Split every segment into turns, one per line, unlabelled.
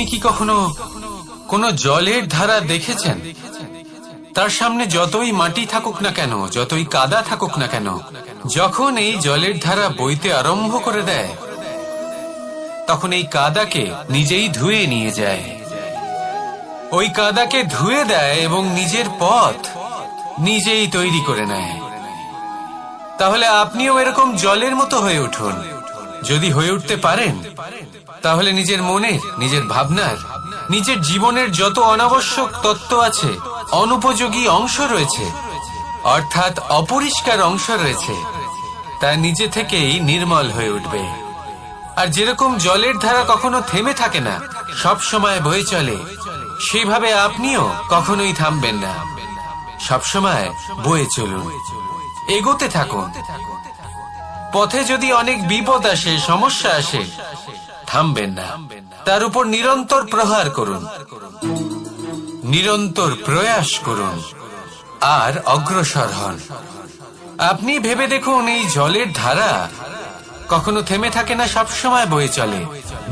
আপনি কি কখনো কোনো জলের ধারা দেখেছেন? তার সামনে যতই মাটি থাকুক না কেন, যতই কাদা থাকুক না কেন, যখন এই জলের ধারা বইতে আরম্ভ করে দেয়, তখন এই কাদাকে নিজেই ধুয়ে নিয়ে যায়। ওই কাদাকে ধুয়ে দেয় এবং নিজের পথ নিজেই তৈরি করে নেয়। তাহলে আপনিও এরকম জলের মতো হয়ে উঠুন। যদি হয়ে উঠতে পারেন, তাহলে নিজের মনের, নিজের ভাবনার, নিজের জীবনের যত অনাবশ্যক তত্ত্ব আছে, অনুপযোগী অংশ রয়েছে, অর্থাৎ অপরিষ্কার অংশ রয়েছে, তা নিজে থেকেই নির্মল হয়ে উঠবে। আর যেরকম জলের ধারা কখনো থেমে থাকে না, সব সময় বয়ে চলে, সেইভাবে আপনিও কখনোই থামবেন না। সবসময় বয়ে চলুন, এগোতে থাকুন। পথে যদি অনেক বিপদ আসে, সমস্যা আসে, থামবেন না, তার উপর নিরন্তর প্রহার করুন, নিরন্তর প্রয়াস করুন আর অগ্রসর হন। আপনি ভেবে দেখুন, এই জলের ধারা কখনো থেমে থাকে না, সবসময় বয়ে চলে,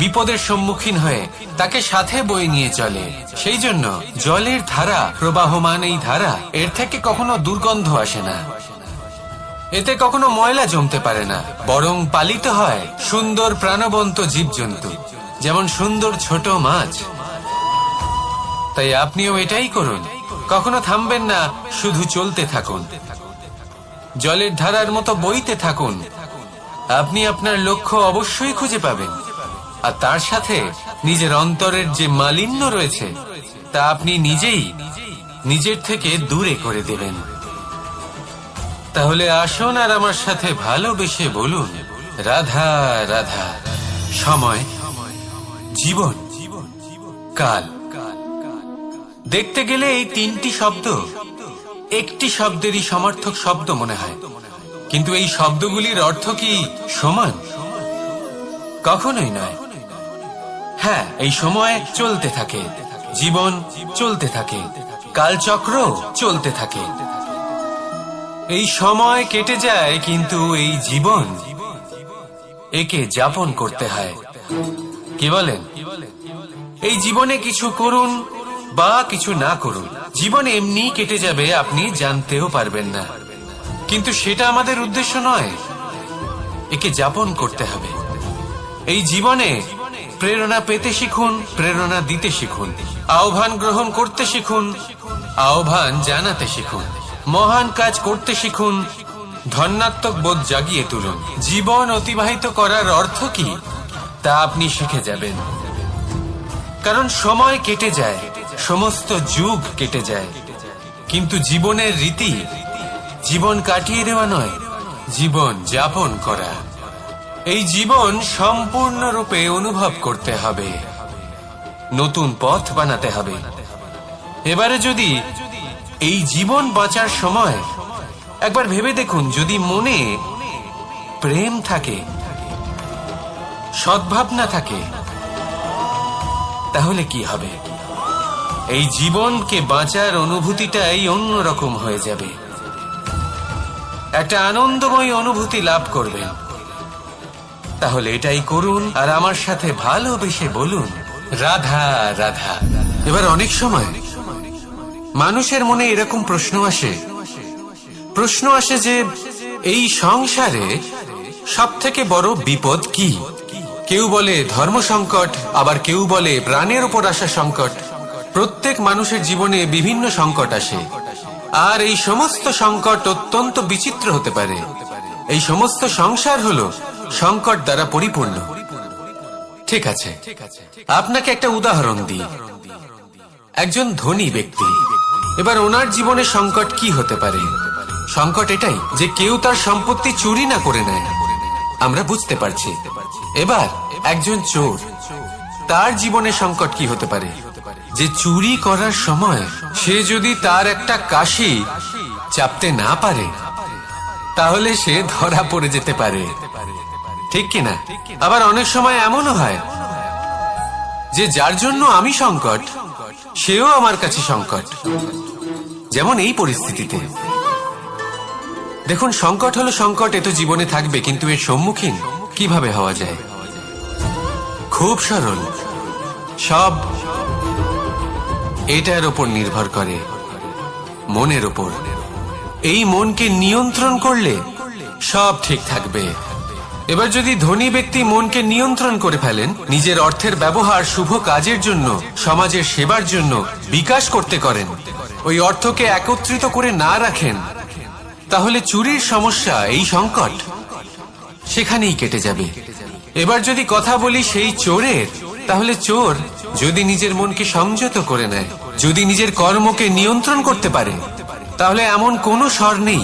বিপদের সম্মুখীন হয়ে তাকে সাথে বয়ে নিয়ে চলে। সেই জন্য জলের ধারা, প্রবাহমান এই ধারা, এর থেকে কখনো দুর্গন্ধ আসে না, এতে কখনো ময়লা জমতে পারে না, বরং পালিত হয় সুন্দর প্রাণবন্ত জীবজন্তু, যেমন সুন্দর ছোট মাছ। তাই আপনিও এটাই করুন, কখনো থামবেন না, শুধু চলতে থাকুন, জলের ধারার মতো বইতে থাকুন। আপনি আপনার লক্ষ্য অবশ্যই খুঁজে পাবেন, আর তার সাথে নিজের অন্তরের যে মালিন্য রয়েছে, তা আপনি নিজেই নিজের থেকে দূরে করে দেবেন। তাহলে আসুন আর আমার সাথে ভালোবেসে বলুন, রাধা রাধা। সময়, জীবন, কাল। দেখতে গেলে এই তিনটি শব্দ একটি শব্দেরই সমার্থক শব্দ মনে হয়, কিন্তু এই শব্দগুলির অর্থ কি সমান? কখনোই নয়। হ্যাঁ, এই সময় চলতে থাকে, জীবন চলতে থাকে, কালচক্র চলতে থাকে। এই সময় কেটে যায়, কিন্তু এই জীবন, একে যাপন করতে হয়। কি বলেন? এই জীবনে কিছু করুন বা কিছু না করুন, জীবন এমনি কেটে যাবে, আপনি জানতেও পারবেন না। কিন্তু সেটা আমাদের উদ্দেশ্য নয়, একে যাপন করতে হবে। এই জীবনে প্রেরণা পেতে শিখুন, প্রেরণা দিতে শিখুন, আহ্বান গ্রহণ করতে শিখুন, আহ্বান জানাতে শিখুন, মহান কাজ করতে শিখুন, ধন্যাত্মক বোধ জাগিয়ে তুলুন। জীবন অতিবাহিত করার অর্থ কি, তা আপনি শিখে যাবেন। কারণ সময় কেটে যায়, সমস্ত যুগ কেটে যায়, কিন্তু জীবনের রীতি জীবন কাটিয়ে দেওয়া নয়, জীবন যাপন করা। এই জীবন সম্পূর্ণরূপে অনুভব করতে হবে, নতুন পথ বানাতে হবে। এবারে যদি এই জীবন বাঁচার সময় একবার ভেবে দেখুন, যদি মনে প্রেম থাকে, সদ্ভাবনা থাকে, তাহলে কি হবে? এই জীবনকে বাঁচার অনুভূতিটাই অন্যরকম হয়ে যাবে, একটা আনন্দময় অনুভূতি লাভ করবেন। তাহলে এটাই করুন আর আমার সাথে ভালোবেসে বলুন, রাধা রাধা। এবার অনেক সময় মানুষের মনে এরকম প্রশ্ন আসে যে এই সংসারে সব থেকে বড় বিপদ কি? কেউ বলে ধর্ম সংকট, আবার কেউ বলে প্রাণের উপর আসা সংকট। প্রত্যেক মানুষের জীবনে বিভিন্ন সংকট আসে, আর এই সমস্ত সংকট অত্যন্ত বিচিত্র হতে পারে। এই সমস্ত সংসার হলো সংকট দ্বারা পরিপূর্ণ। ঠিক আছে, আপনাকে একটা উদাহরণ দিই। একজন ধনী ব্যক্তি, এবার ওনার জীবনে সংকট কি হতে পারে? সংকট এটাই যে কেউ তার সম্পত্তি চুরি না করে নেয়, আমরা বুঝতে পারছি। এবার একজন চোর, তার জীবনে সংকট কি হতে পারে? যে চুরি করার সময় সে যদি তার একটা কাশি চাপতে না পারে, তাহলে সে ধরা পড়ে যেতে পারে, ঠিক কিনা? আবার অনেক সময় এমনও হয় যে যার জন্য আমি সংকট, সেও আমার কাছে সংকট। যেমন এই পরিস্থিতিতে দেখুন, সংকট হলো সংকট, এ তো জীবনে থাকবে, কিন্তু এর সম্মুখীন কিভাবে হওয়া যায়? খুব সরল। সব এটার উপর নির্ভর করে, মনের উপর। এই মনকে নিয়ন্ত্রণ করলে সব ঠিক থাকবে। এবার যদি ধনী ব্যক্তি মনকে নিয়ন্ত্রণ করে ফেলেন, নিজের অর্থের ব্যবহার শুভ কাজের জন্য, সমাজের সেবার জন্য বিকাশ করতে করেন, ওই অর্থকে একত্রিত করে না রাখেন, তাহলে চুরির সমস্যা, এই সংকট সেখানেই কেটে যাবে। এবার যদি কথা বলি সেই চোরের, তাহলে চোর যদি নিজের মনকে সংযত করে নেয়, যদি নিজের কর্মকে নিয়ন্ত্রণ করতে পারে, তাহলে এমন কোনো স্বর নেই,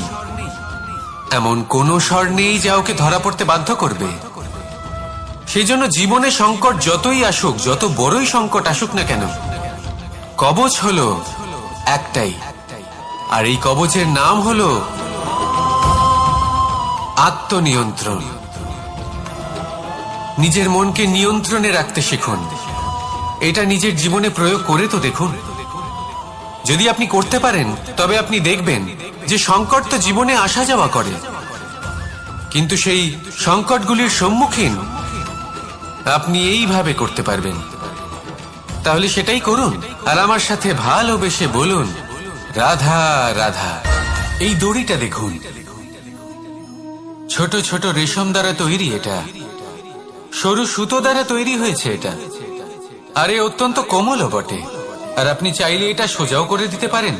এমন কোনো স্বর নেই যা ওকে ধরা পড়তে বাধ্য করবে। সেই জন্য জীবনে সংকট যতই আসুক, যত বড়ই সংকট আসুক না কেন, কবচ হলো একটাই, আর এই কবচের নাম হলো আত্মনিয়ন্ত্রণ। নিজের মনকে নিয়ন্ত্রণে রাখতে শিখুন। এটা নিজের জীবনে প্রয়োগ করে তো দেখুন। যদি আপনি করতে পারেন, তবে আপনি দেখবেন যে সংকট তো জীবনে আসা যাওয়া করে, কিন্তু সেই সংকটগুলির সম্মুখীন আপনি এইভাবে করতে পারবেন। তাহলে সেটাই করুন, আর আমার সাথে ভালোবেসে বলুন, রাধা রাধা। এই দড়িটা দেখুন, ছোট ছোট রেশম দ্বারা তৈরি, এটা সরু সুতো দ্বারা তৈরি হয়েছে এটা, আর এ অত্যন্ত কোমলও বটে। আর আপনি চাইলে এটা সোজাও করে দিতে পারেন,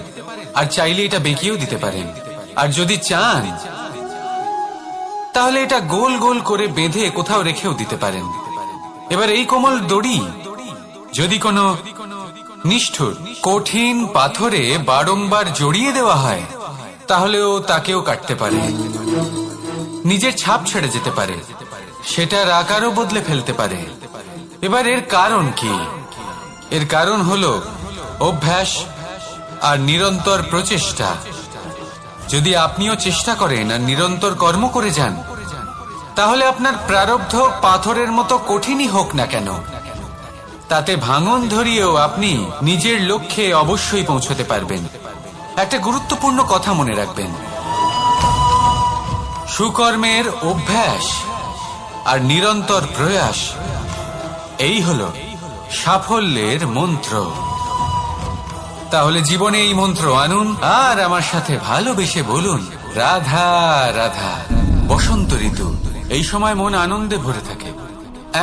আর চাইলে এটা বেঁকিয়েও দিতে পারেন, আর যদি চান তাহলে এটা গোল গোল করে বেঁধে কোথাও রেখেও দিতে পারেন। এবার এই কোমল দড়ি যদি কোনো নিষ্ঠুর কঠিন পাথরে বারংবার জড়িয়ে দেওয়া হয়, তাহলেও তাকেও কাটতে পারে, নিজের ছাপ ছেড়ে যেতে পারে, সেটার আকারও বদলে ফেলতে পারে। এবার এর কারণ কি? এর কারণ হলো অভ্যাস আর নিরন্তর প্রচেষ্টা। যদি আপনিও চেষ্টা করেন আর নিরন্তর কর্ম করে যান, তাহলে আপনার প্রারব্ধ পাথরের মতো কঠিনই হোক না কেন, তাতে ভাঙন ধরিয়েও আপনি নিজের লক্ষ্যে অবশ্যই পৌঁছতে পারবেন। একটা গুরুত্বপূর্ণ কথা মনে রাখবেন, সুকর্মের অভ্যাস আর নিরন্তর প্রয়াস, এই হলো সাফল্যের মন্ত্র। তাহলে জীবনে এই মন্ত্র আনুন, আর আমার সাথে ভালোবেসে বলুন, রাধা রাধা। বসন্ত ঋতু, এই সময় মন আনন্দে ভরে থাকে,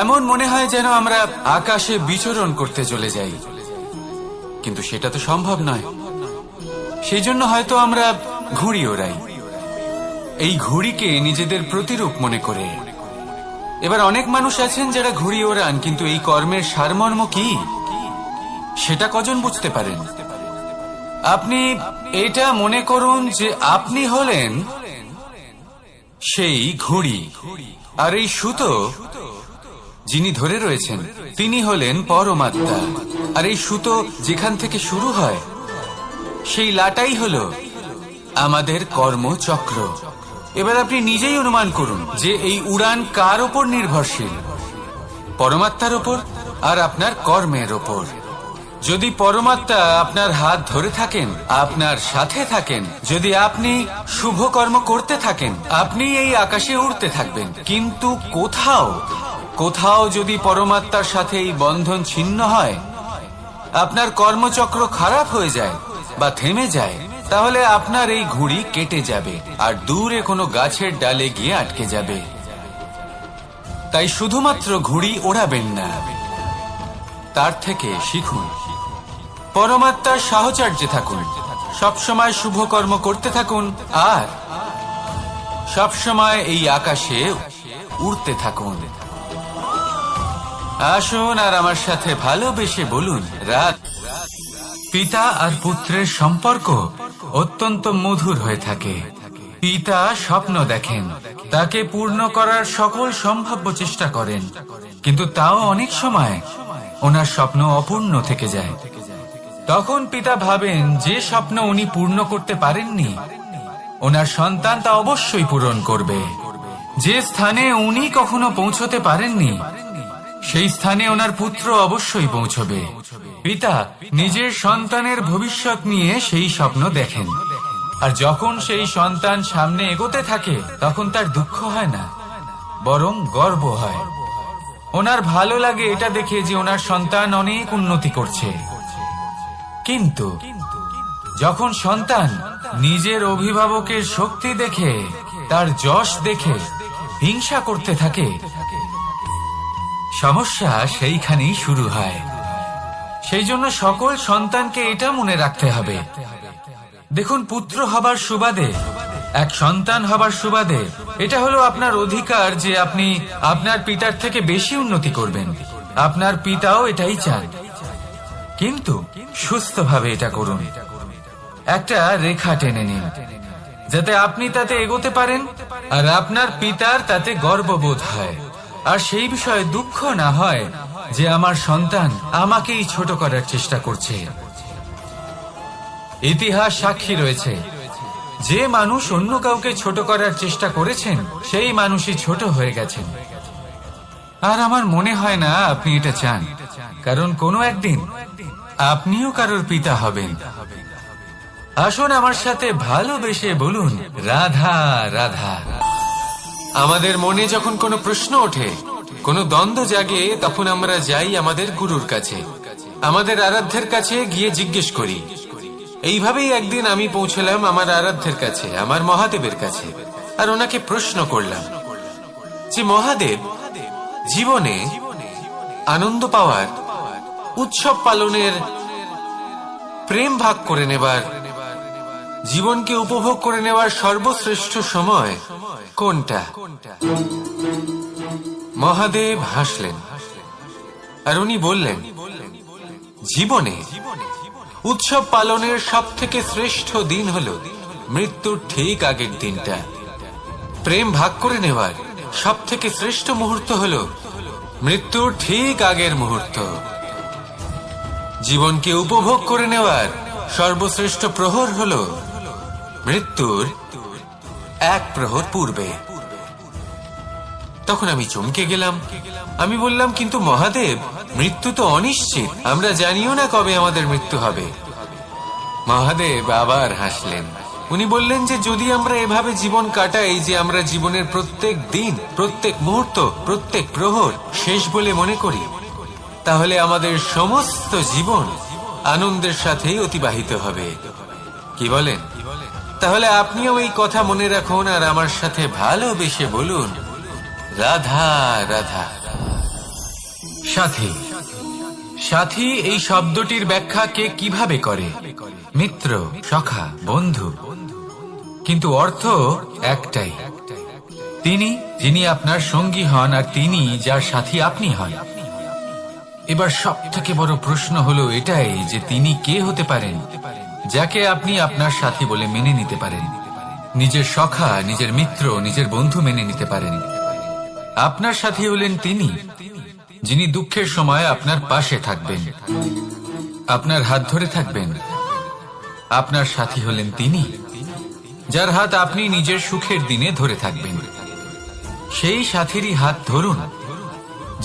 এমন মনে হয় যেন আমরা আকাশে বিচরণ করতে চলে যাই, কিন্তু সেটা তো সম্ভব নয়। সেই জন্য হয়তো আমরা ঘুড়ি ওড়াই, এই ঘুড়িকে নিজেদের প্রতিরূপ মনে করে। এবার অনেক মানুষ আছেন যারা ঘুড়ি ওড়ান, কিন্তু এই কর্মের সারমর্ম কি সেটা কজন বুঝতে পারেন? আপনি এটা মনে করুন যে আপনি হলেন সেই ঘুড়ি, আর এই সুতো যিনি ধরে রয়েছেন তিনি হলেন পরমাত্মা, আর এই সুতো যেখান থেকে শুরু হয় সেই লাটাই হলো আমাদের কর্মচক্র। এবার আপনি নিজেই অনুমান করুন যে এই উড়ান কার ওপর নির্ভরশীল, পরমাত্মার ওপর আর আপনার কর্মের ওপর। যদি পরমাত্মা আপনার হাত ধরে থাকেন, আপনার সাথে থাকেন, যদি আপনি শুভ কর্ম করতে থাকেন, আপনি এই আকাশে উড়তে থাকবেন। কিন্তু কোথাও কোথাও যদি পরমাত্মার সাথে এই বন্ধন ছিন্ন হয়, আপনার কর্মচক্র খারাপ হয়ে যায় বা থেমে যায়, তাহলে আপনার এই ঘুড়ি কেটে যাবে আর দূরে কোনো গাছের ডালে গিয়ে আটকে যাবে। তাই শুধুমাত্র ঘুড়ি ওড়াবেন না, তার থেকে শিখুন, পরমাত্মার সাহচর্যে থাকুন, সবসময় শুভ কর্ম করতে থাকুন, আর সবসময় এই আকাশে উড়তে থাকুন। আসুন আর আমার সাথে ভালোবেসে বলুন, রাত। পিতা আর পুত্রের সম্পর্ক অত্যন্ত মধুর হয়ে থাকে। পিতা স্বপ্ন দেখেন, তাকে পূর্ণ করার সকল সম্ভাব্য চেষ্টা করেন, কিন্তু তাও অনেক সময় ওনার স্বপ্ন অপূর্ণ থেকে যায়। তখন পিতা ভাবেন যে স্বপ্ন উনি পূর্ণ করতে পারেননি, ওনার সন্তান তা অবশ্যই পূরণ করবে। যে স্থানে উনি কখনো পৌঁছতে পারেননি, সেই স্থানে ওনার পুত্র অবশ্যই পৌঁছবে। পিতা নিজের সন্তানের ভবিষ্যৎ নিয়ে সেই স্বপ্ন দেখেন, আর যখন সেই সন্তান সামনে এগোতে থাকে, তখন তার দুঃখ হয় না, বরং গর্ব হয়। ওনার ভালো লাগে এটা দেখে যে ওনার সন্তান অনেক উন্নতি করছে। কিন্তু যখন সন্তান নিজের অভিভাবকের শক্তি দেখে, তার যশ দেখে হিংসা করতে থাকে, সমস্যা সেইখানেই শুরু হয়। সেই জন্য সকল সন্তানকে এটা মনে রাখতে হবে, দেখুন, পুত্র হবার সুবাদে, এক সন্তান হবার সুবাদে এটা হলো আপনার অধিকার যে আপনি আপনার পিতার থেকে বেশি উন্নতি করবেন। আপনার পিতাও এটাই চান, কিন্তু সুস্থভাবে এটা করুন। একটা রেখা টেনে নিন যাতে আপনি তাতে এগোতে পারেন আর আপনার পিতার তাতে গর্ববোধ হয়, আর সেই বিষয়ে দুঃখ না হয় যে আমার সন্তান আমাকেই ছোট করার চেষ্টা করছে। ইতিহাস সাক্ষী রয়েছে, যে মানুষ অন্য কাউকে ছোট করার চেষ্টা করেছেন সেই মানুষই ছোট হয়ে গেছেন। আর আমার মনে হয় না আপনি এটা চান, কারণ কোনো একদিন আপনিও কারোর পিতা হবেন। আসুন আমার সাথে ভালোবেসে বলুন, রাধা রাধা। আমাদের মনে যখন কোনো প্রশ্ন ওঠে, কোনো দ্বন্দ্ব জাগে, তখন আমরা যাই আমাদের গুরুর কাছে, আমাদের আরাধ্যের কাছে গিয়ে জিজ্ঞেস করি। এইভাবেই একদিন আমি পৌঁছলাম আমার আরাধ্যের কাছে, আমার মহাদেবের কাছে, আর ওনাকে প্রশ্ন করলাম যে মহাদেব, জীবনে আনন্দ পাওয়ার, উৎসব পালনের, প্রেম ভাগ করে নেবার, জীবনকে উপভোগ করে নেওয়ার সর্বশ্রেষ্ঠ সময় কোনটা? মহাদেব হাসলেন আর উনি বললেন, জীবনে উৎসব পালনের সব থেকে শ্রেষ্ঠ দিন হলো মৃত্যুর ঠিক আগের দিনটা। প্রেম ভাগ করে নেওয়ার সব থেকে শ্রেষ্ঠ মুহূর্ত হলো মৃত্যুর ঠিক আগের মুহূর্ত। জীবনকে উপভোগ করে নেওয়ার সর্বশ্রেষ্ঠ প্রহর হলো মৃত্যুর এক প্রহর পূর্বে। তখন আমি চমকে গেলাম। আমি বললাম, কিন্তু মহাদেব, মৃত্যু তো অনিশ্চিত, আমরা জানিও না কবে আমাদের মৃত্যু হবে। মহাদেব আবার হাসলেন। উনি বললেন যে যদি আমরা এভাবে জীবন কাটাই যে আমরা জীবনের প্রত্যেক দিন, প্রত্যেক মুহূর্ত, প্রত্যেক প্রহর শেষ বলে মনে করি, তাহলে আমাদের সমস্ত জীবন আনন্দের সাথেই অতিবাহিত হবে। কি বলেন? তাহলে আপনিও এই কথা মনে রাখুন আর আমার সাথে ভালোবেসে বলুন, রাধা রাধা। সাথী। সাথী এই শব্দটির ব্যাখ্যা কে কিভাবে করে? মিত্র, সখা, বন্ধু, কিন্তু অর্থ একটাই। তিনি যিনি আপনার সঙ্গী হন আর তিনি যার সাথী আপনি হন। এবার সব থেকে বড় প্রশ্ন হলো এটাই যে তিনি কে হতে পারেন যাকে আপনি আপনার সাথী বলে মেনে নিতে পারেন, নিজের সখা, নিজের মিত্র, নিজের বন্ধু মেনে নিতে পারেন। আপনার সাথী হলেন তিনি যিনি দুঃখের সময় আপনার পাশে থাকবেন, আপনার হাত ধরে থাকবেন। আপনার সাথী হলেন তিনি যার হাত আপনি নিজের সুখের দিনে ধরে থাকবেন। সেই সাথীরই হাত ধরুন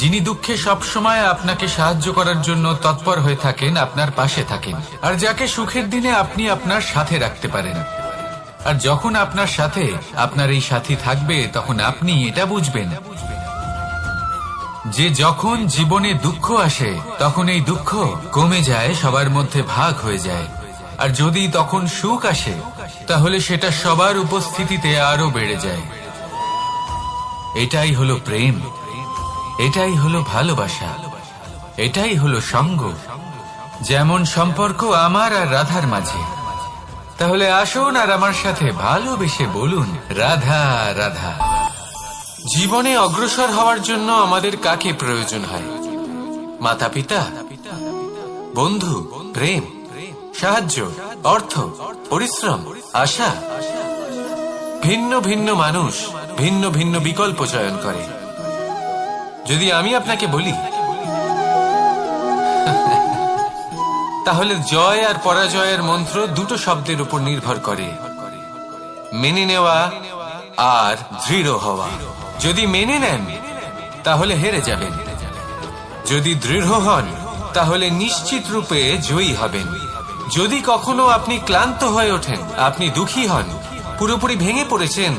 যিনি দুঃখে সবসময় আপনাকে সাহায্য করার জন্য তৎপর হয়ে থাকেন, আপনার পাশে থাকেন, আর যাকে সুখের দিনে আপনি আপনার সাথে রাখতে পারেন। আর যখন আপনার সাথে আপনার এই সাথী থাকবে, তখন আপনি এটা বুঝবেন যে যখন জীবনে দুঃখ আসে তখন এই দুঃখ কমে যায়, সবার মধ্যে ভাগ হয়ে যায়। আর যদি তখন সুখ আসে তাহলে সেটা সবার উপস্থিতিতে আরো বেড়ে যায়। এটাই হলো প্রেম, এটাই হলো ভালোবাসা, এটাই হলো সঙ্গ, যেমন সম্পর্ক আমার আর রাধার মাঝে। তাহলে আসুন আর আমার সাথে ভালোবেসে বলুন, রাধা রাধা। জীবনে অগ্রসর হওয়ার জন্য আমাদের কাকে প্রয়োজন হয়? মাতা পিতা, বন্ধু, প্রেম, সাহায্য, অর্থ, পরিশ্রম, আশা। ভিন্ন ভিন্ন মানুষ ভিন্ন ভিন্ন বিকল্প চয়ন করে। যদি আমি আপনাকে বলি তাহলে জয় আর পরাজয়ের মন্ত্র দুটো শব্দের উপর নির্ভর করে, মেনে নেওয়া আর দৃঢ় হওয়া। যদি মেনে নেন তাহলে হেরে যাবেন, যদি দৃঢ় হন তাহলে নিশ্চিত রূপে জয়ী হবেন। যদি কখনো আপনি ক্লান্ত হয়ে ওঠেন, আপনি দুঃখী হন, পুরোপুরি ভেঙে পড়েছেন,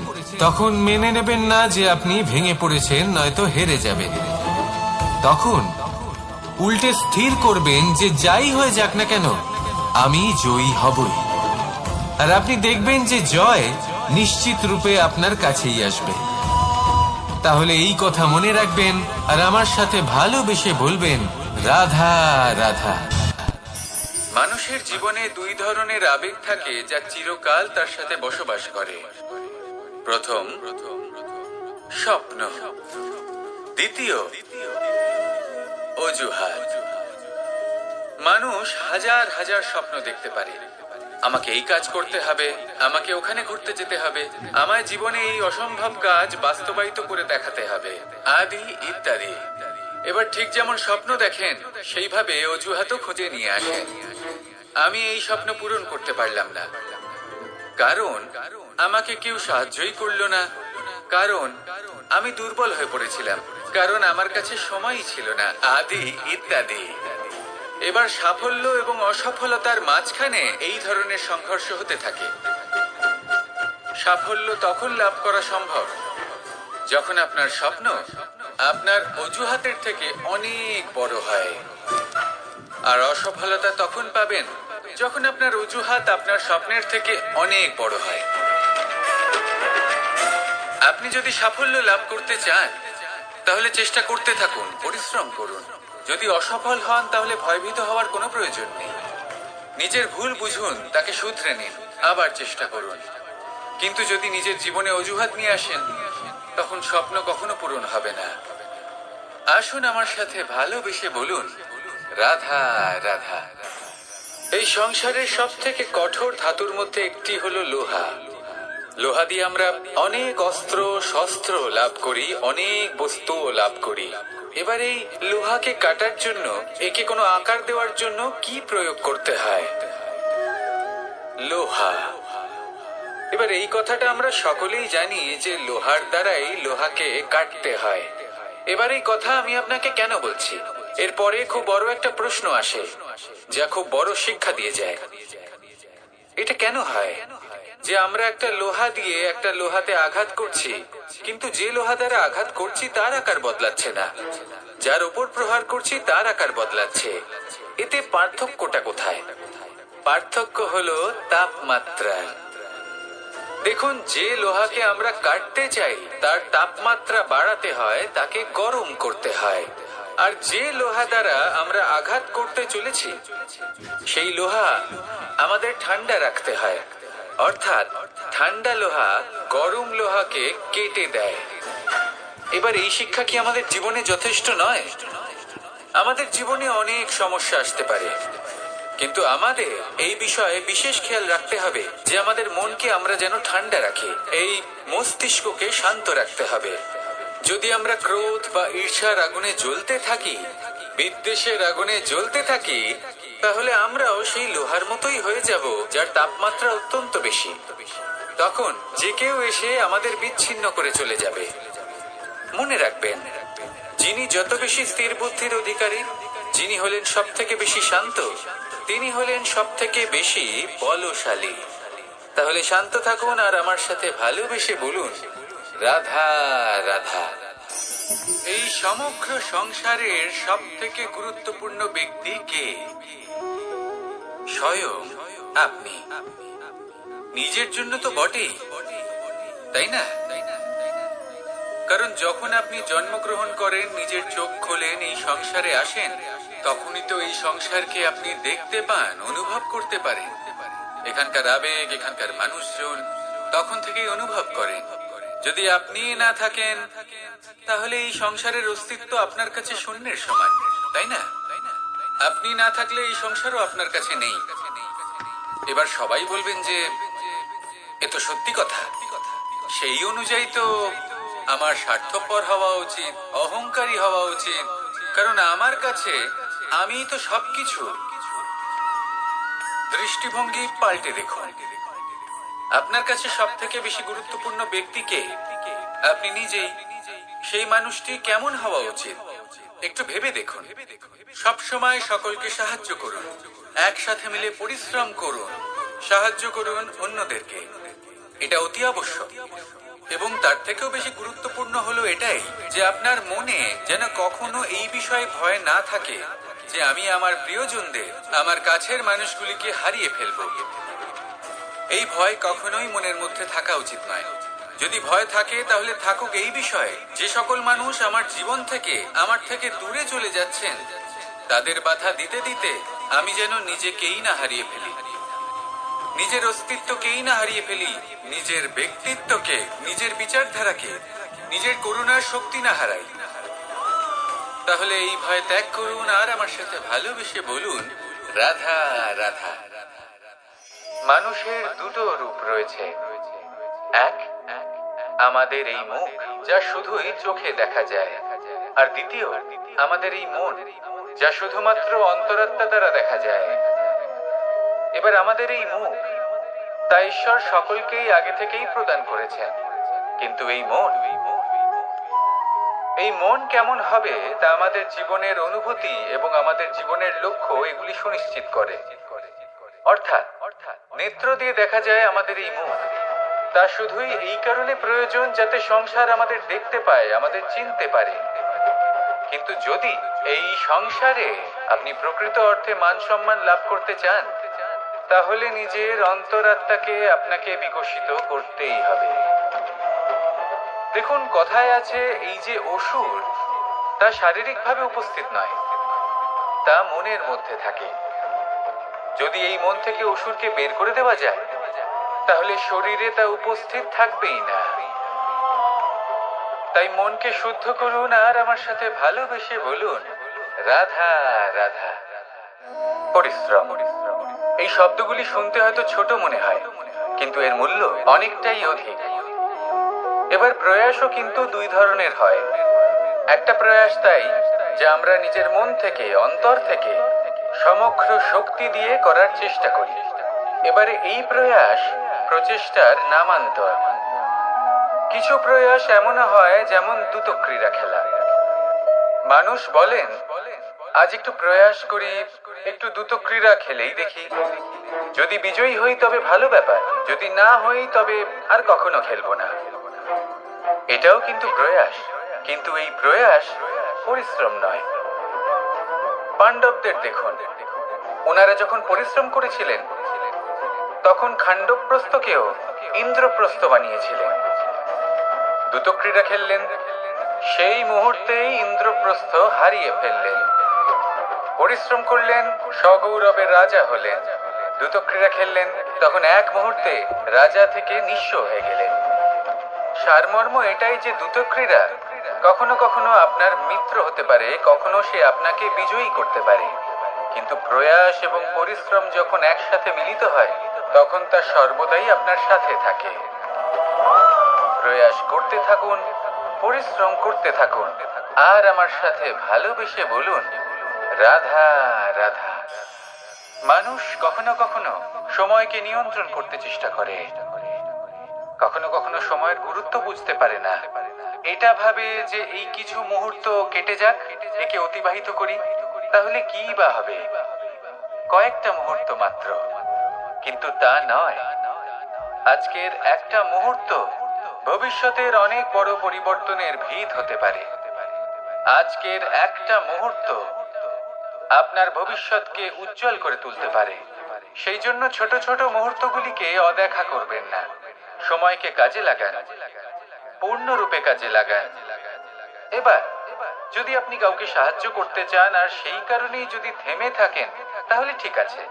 তখন মেনে নেবেন না যে আপনি ভেঙে পড়েছেন, নয়তো হেরে যাবেন। তখন উল্টে স্থির করবেন যে যাই হয়ে যাক না কেন আমি জয়ী হবই। আর আপনি দেখবেন যে জয় নিশ্চিত রূপে আপনার কাছেই আসবে। তাহলে এই কথা মনে রাখবেন আর আমার সাথে ভালোবেসে বলবেন, রাধা রাধা। মানুষের জীবনে দুই ধরনের আবেগ থাকে যা চিরকাল তার সাথে বসবাস করে। প্রথম স্বপ্ন, দ্বিতীয় অজুহাত। মানুষ হাজার হাজার স্বপ্ন দেখতে পারে। আমাকে এই কাজ করতে হবে, আমাকে ওখানে ঘুরতে যেতে হবে, আমার জীবনে এই অসম্ভব কাজ বাস্তবায়িত করে দেখাতে হবে, আদি ইত্যাদি। এবার ঠিক যেমন স্বপ্ন দেখেন সেইভাবে অজুহাতও খুঁজে নিয়ে আসেন। আমি এই স্বপ্ন পূরণ করতে পারলাম না, কারণ আমাকে কেউ সাহায্যই করলো না, কারণ আমি দুর্বল হয়ে পড়েছিলাম, কারণ আমার কাছে সময়ই ছিল না, আদি ইত্যাদি। এবার সাফল্য এবং অসফলতার মাঝখানে এই ধরনের সংঘর্ষ হতে থাকে। সাফল্য তখন লাভ করা সম্ভব যখন আপনার স্বপ্ন আপনার অজুহাতের থেকে অনেক বড় হয়, আর অসফলতা তখন পাবেন যখন আপনার অজুহাত আপনার স্বপ্নের থেকে অনেক বড় হয়। আপনি যদি সাফল্য লাভ করতে চান তাহলে চেষ্টা করতে থাকুন, পরিশ্রম করুন। যদি অসফল হন তাহলে ভয়ভীত হওয়ার কোনো প্রয়োজন নেই। নিজের ভুল বুঝুন, তাকে শুধরে নিন, আবার চেষ্টা করুন। কিন্তু যদি নিজের জীবনে অজুহাত নিয়ে আসেন তখন স্বপ্ন কখনো পূরণ হবে না। আসুন আমার সাথে ভালোবেসে বলুন, রাধা রাধা। এই সংসারের সব থেকে কঠোর ধাতুর মধ্যে একটি হলো লোহা। লোহা দিয়ে আমরা অনেক অস্ত্র শস্ত্র লাভ করি, অনেক বস্তুও লাভ করি। এবার এই লোহাকে কাটার জন্য, একে কোনো আকার দেওয়ার জন্য কি প্রয়োগ করতে হয়? লোহা। এবার এই কথাটা আমরা সকলেই জানি যে লোহার দ্বারাই লোহাকে কাটতে হয়। এবার এই কথা আমি আপনাকে কেন বলছি? এরপরে খুব বড় একটা প্রশ্ন আসে যা খুব বড় শিক্ষা দিয়ে যায়। এটা কেন হয় যে আমরা একটা লোহা দিয়ে একটা লোহাতে আঘাত করছি, কিন্তু যে লোহা দ্বারা আঘাত করছি তার আকার বদলাচ্ছে না, যার উপর প্রহার করছি তার আকার বদলাচ্ছে? এতে পার্থক্যটা কোথায়? পার্থক্য হলো তাপমাত্রা। দেখুন, যে লোহাকে আমরা কাটতে চাই তার তাপমাত্রা বাড়াতে হয়, তাকে গরম করতে হয়। আর যে লোহা দ্বারা আমরা আঘাত করতে চলেছি সেই লোহা আমাদের ঠান্ডা রাখতে হয়। অর্থাৎ ঠান্ডা লোহা গরম লোহাকে কেটে দেয়। এবার এই শিক্ষা কি আমাদের জীবনে যথেষ্ট নয়? আমাদের জীবনে অনেক সমস্যা আসতে পারে, কিন্তু আমাদের এই বিষয়ে বিশেষ খেয়াল রাখতে হবে যে আমাদের মনকে আমরা যেন ঠান্ডা রাখি, এই মস্তিষ্ককে শান্ত রাখতে হবে। যদি আমরা ক্রোধ বা ঈর্ষার আগুনে জ্বলতে থাকি, বিদ্বেষের আগুনে জ্বলতে থাকি, তাহলে আমরাও সেই লোহার মতোই হয়ে যাব যার তাপমাত্রা অত্যন্ত বেশি। তখন যে কেউ এসে আমাদের বিচ্ছিন্ন করে চলে যাবে। মনে রাখবেন, যিনি যত বেশি স্থির বুদ্ধির অধিকারী, যিনি হলেন সব থেকে বেশি শান্ত, তিনি হলেন সব থেকে বেশি বলশালী। তাহলে শান্ত থাকুন আর আমার সাথে ভালোবেসে বলুন, রাধা রাধা। এই সমগ্র সংসারের সব থেকে গুরুত্বপূর্ণ ব্যক্তি কে? স্বয়ং আপনি। নিজের জন্য তো বটেই, তাই না? কারণ যখন আপনি জন্মগ্রহণ করেন, নিজের চোখ খোলেন, এই সংসারে আসেন, তখনই তো এই সংসারকে আপনি দেখতে পান, অনুভব করতে পারেন। এখানকার আবেগ, এখানকার মানুষজন তখন থেকেই অনুভব করেন। যদি আপনি না থাকেন তাহলে এই সংসারের অস্তিত্ব আপনার কাছে শূন্যের সমান, তাই না? আপনি না থাকলে এই সংসারও আপনার কাছে নেই। এবার সবাই বলবেন যে এ তো সত্যি কথা। সেই অনুযায়ী তো আমার স্বার্থপর হওয়া উচিত, অহংকারী হওয়া উচিত, কারণ আমার কাছে আমি তো সবকিছু। দৃষ্টিভঙ্গি পাল্টে দেখুন। আপনার কাছে সব থেকে বেশি গুরুত্বপূর্ণ ব্যক্তি কে? আপনি নিজেই। সেই মানুষটি কেমন হওয়া উচিত একটু ভেবে দেখুন। সব সময় সকলকে সাহায্য করুন, একসাথে মিলে পরিশ্রম করুন, সাহায্য করুন অন্যদেরকে। এটা অতি আবশ্যক। এবং তার থেকেও বেশি গুরুত্বপূর্ণ হলো এটাই যে আপনার মনে যেন কখনো এই বিষয়ে ভয় না থাকে যে আমি আমার প্রিয়জনদের, আমার কাছের মানুষগুলিকে হারিয়ে ফেলব। এই ভয় কখনোই মনের মধ্যে থাকা উচিত নয়। যদি ভয় থাকে তাহলে থাকুক এই বিষয়ে যে সকল মানুষ আমার জীবন থেকে, আমার থেকে দূরে চলে যাচ্ছেন, তাদের বাধা দিতে দিতে আমি যেন নিজেকেই না হারিয়ে ফেলি, নিজের অস্তিত্বকেই না হারিয়ে ফেলি, নিজের ব্যক্তিত্বকে, নিজের বিচারধারাকে, নিজের করুণার শক্তি না হারাই। তাহলে এই ভয় ত্যাগ করুন আর আমার সাথে ভালোবেসে বলুন, রাধা রাধা। মানুষের দুটো রূপ রয়েছে। এক, আমাদের এই মুখ যা শুধুই চোখে দেখা যায়, আর দ্বিতীয় আমাদের এই মন যা শুধুমাত্র অন্তরাত্মা দ্বারা দেখা যায়। এবার আমাদের এই মুখ তা ঈশ্বর সকলকেই আগে থেকেই প্রদান করেছেন, কিন্তু এই মন কেমন হবে তা আমাদের জীবনের অনুভূতি এবং আমাদের জীবনের লক্ষ্য এগুলি সুনিশ্চিত করে। অর্থাৎ নেত্র দিয়ে দেখা যায় আমাদের এই মুখ, তা শুধুই এই কারণে প্রয়োজন যাতে সংসার আমাদের দেখতে পায়, আমাদের চিনতে পারে। কিন্তু যদি এই সংসারে আপনি প্রকৃত অর্থে মান সম্মান লাভ করতে চান, তাহলে নিজের অন্তরাত্মাকে আপনাকে বিকশিত করতেই হবে। দেখুন, কথায় আছে এই যে অসুর, তা শারীরিকভাবে উপস্থিত নয়, তা মনের মধ্যে থাকে। যদি এই মন থেকে অসুরকে বের করে দেওয়া যায়, তাহলে শরীরে তা উপস্থিত থাকবেই না। তাই মনকে শুদ্ধ করুন আর আমার সাথে ভালোবেসে বলুন, রাধা রাধা। পরিশ্রম, এই শব্দগুলি শুনতে হয়তো ছোট মনে হয়, কিন্তু এর মূল্য অনেকটাই অধিক। এবার প্রয়াসও কিন্তু দুই ধরনের হয়। একটা প্রয়াস তাই যা আমরা নিজের মন থেকে, অন্তর থেকে সমগ্র শক্তি দিয়ে করার চেষ্টা করি। এবারে এই প্রয়াস প্রচেষ্টার নামান্তর। কিছু প্রয়াস এমনও হয় যেমন দ্রুতক্রীড়া খেলা। মানুষ বলেন, আজ একটু প্রয়াস করি, একটু দ্রুতক্রীড়া খেলেই দেখি, যদি বিজয়ী হই তবে ভালো ব্যাপার, যদি না হই তবে আর কখনো খেলবো না। এটাও কিন্তু প্রয়াস, কিন্তু এই প্রয়াস পরিশ্রম নয়। পাণ্ডবদের দেখুন, ওনারা যখন পরিশ্রম করেছিলেন তখন খাণ্ডবপ্রস্থকেও ইন্দ্রপ্রস্থ বানিয়েছিলেন। দ্রুতক্রীড়া খেললেন, সেই মুহূর্তেই ইন্দ্রপ্রস্থ হারিয়ে ফেললেন। পরিশ্রম করলেন, সগৌরবের রাজা হলেন। দ্রুতক্রীড়া খেললেন, তখন এক মুহূর্তে রাজা থেকে নিঃস্ব হয়ে গেলেন। সারমর্ম এটাই যে দ্রুতক্রীড়া কখনো কখনো আপনার মিত্র হতে পারে, কখনো সে আপনাকে বিজয়ী করতে পারে, কিন্তু প্রয়াস এবং পরিশ্রম যখন একসাথে মিলিত হয় তখন তা সর্বদাই আপনার সাথে থাকে। প্রয়াস করতে থাকুন, পরিশ্রম করতে থাকুন, আর আমার সাথে ভালোবেসে বলুন, রাধা রাধা। মানুষ কখনো কখনো সময়কে নিয়ন্ত্রণ করতে চেষ্টা করে, কখনো কখনো সময়ের গুরুত্ব বুঝতে পারে না। এটা ভাবে যে এই কিছু মুহূর্ত কেটে যাক, একে অতিবাহিত করি, তাহলে কি বা হবে, কয়েকটা মুহূর্ত মাত্র। কিন্তু তা নয়। আজকের একটা মুহূর্ত ভবিষ্যতের অনেক বড় পরিবর্তনের ভিত হতে পারে। আজকের একটা মুহূর্ত আপনার ভবিষ্যৎকে উজ্জ্বল করে তুলতে পারে। সেই জন্য ছোট ছোট মুহূর্তগুলিকে অদেখা করবেন না। সময়কে কাজে লাগান, পূর্ণরূপে কাজে লাগান। এবার যদি আপনি কাউকে সাহায্য করতে চান আর সেই কারণেই যদি থেমে থাকেন, তাহলে ঠিক আছে,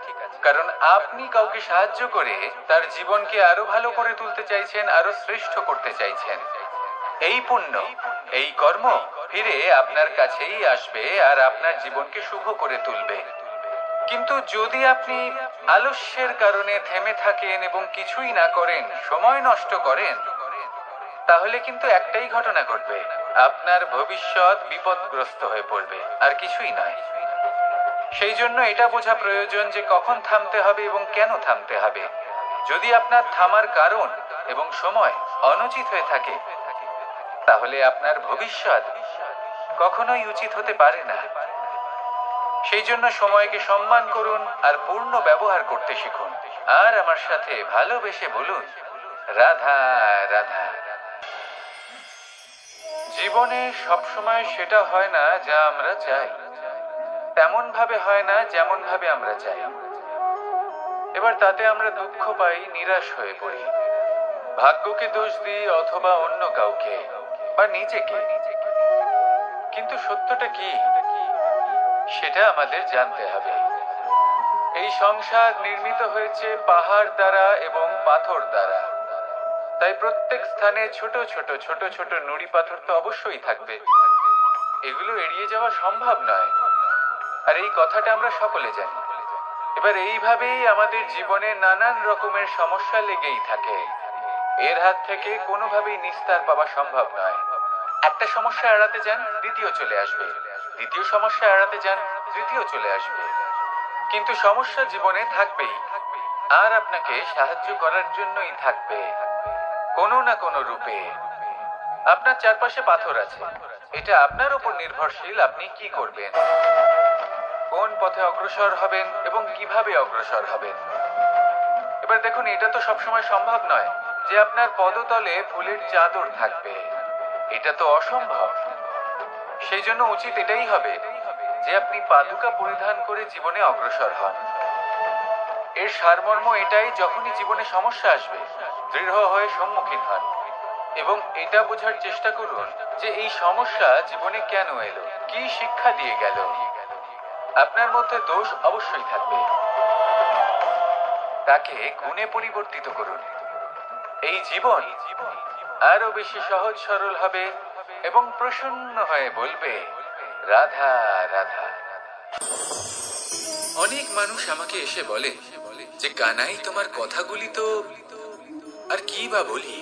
কারণ আপনি কাউকে সাহায্য করে তার জীবনকে আরো ভালো করে তুলতে চাইছেন, আরো শ্রেষ্ঠ করতে চাইছেন। এই পুণ্য, এই কর্ম ফিরে আপনার কাছেই আসবে আর আপনার জীবনকে শুভ করে তুলবে। কিন্তু যদি আপনি আলস্যের কারণে থেমে থাকেন এবং কিছুই না করেন, সময় নষ্ট করেন, তাহলে কিন্তু একটাই ঘটনা ঘটবে, আপনার ভবিষ্যৎ বিপদগ্রস্ত হয়ে পড়বে, আর কিছুই নয়। সেই জন্য এটা বোঝা প্রয়োজন যে কখন থামতে হবে এবং কেন থামতে হবে। যদি আপনার থামার কারণ এবং সময় অনুচিত হয়ে থাকে, তাহলে আপনার ভবিষ্যৎ কখনোই উচিত হতে পারে না। সেই জন্য সময়কে সম্মান করুন আর পূর্ণ ব্যবহার করতে শিখুন। আর আমার সাথে ভালোবেসে বলুন, রাধা রাধা। জীবনে সবসময় সেটা হয় না যা আমরা চাই, তেমন ভাবে হয় না যেমন ভাবে আমরা চাই। এবার তাতে আমরা দুঃখ পাই, নিরাশ হয়ে পড়ি, ভাগ্যকে দোষ দিই অথবা অন্য কাউকে বা নিজেকে। কিন্তু সত্যটা কি সেটা আমাদের জানতে হবে। এই সংসার নির্মিত হয়েছে পাহাড় দ্বারা এবং পাথর দ্বারা, তাই প্রত্যেক স্থানে ছোট ছোট ছোট ছোট নুড়ি পাথর তো অবশ্যই থাকবে। এগুলো এড়িয়ে যাওয়া সম্ভব নয়, আর এই কথাটা আমরা সকলে জানি। এবার এইভাবেই আমাদের জীবনে নানান রকমের সমস্যা লেগেই থাকে। এর হাত থেকে কোনোভাবেই নিস্তার পাওয়া সম্ভব নয়। একটা সমস্যা এড়াতে যান, দ্বিতীয় চলে আসবে, দ্বিতীয় সমস্যা এড়াতে যান, তৃতীয় চলে আসবে। কিন্তু সমস্যা জীবনে থাকবেই, আর আপনাকে সাহায্য করার জন্যই থাকবে কোনো না কোনো রূপে। আপনার চারপাশে পাথর আছে, এটা আপনার উপর নির্ভরশীল আপনি কি করবেন, কোন পথে অগ্রসর হবেন এবং কিভাবে অগ্রসর হবেন। এবার দেখুন, এটা তো সবসময় সম্ভব নয় যে আপনার পদতলে ফুলের চাদর থাকবে, এটা তো অসম্ভব। সেই জন্য উচিত এটাই হবে যে আপনি পাদুকা পরিধান করে জীবনে অগ্রসর হন। এর সারমর্ম এটাই, যখনই জীবনে সমস্যা আসবে দৃঢ় হয়ে সম্মুখীন হন এবং এটা বোঝার চেষ্টা করুন যে এই সমস্যা জীবনে কেন এলো, কি শিক্ষা দিয়ে গেল। আপনার মধ্যে দোষ অবশ্যই থাকবে, তাকে গুণে পরিবর্তিত করুন। এই জীবন আরো বেশি সহজ সরল হবে এবং প্রসন্ন হয়ে বলবে, রাধা রাধা। অনেক মানুষ আমাকে এসে বলে যে কানাই, তোমার কথাগুলি তো আর কি বা বলি,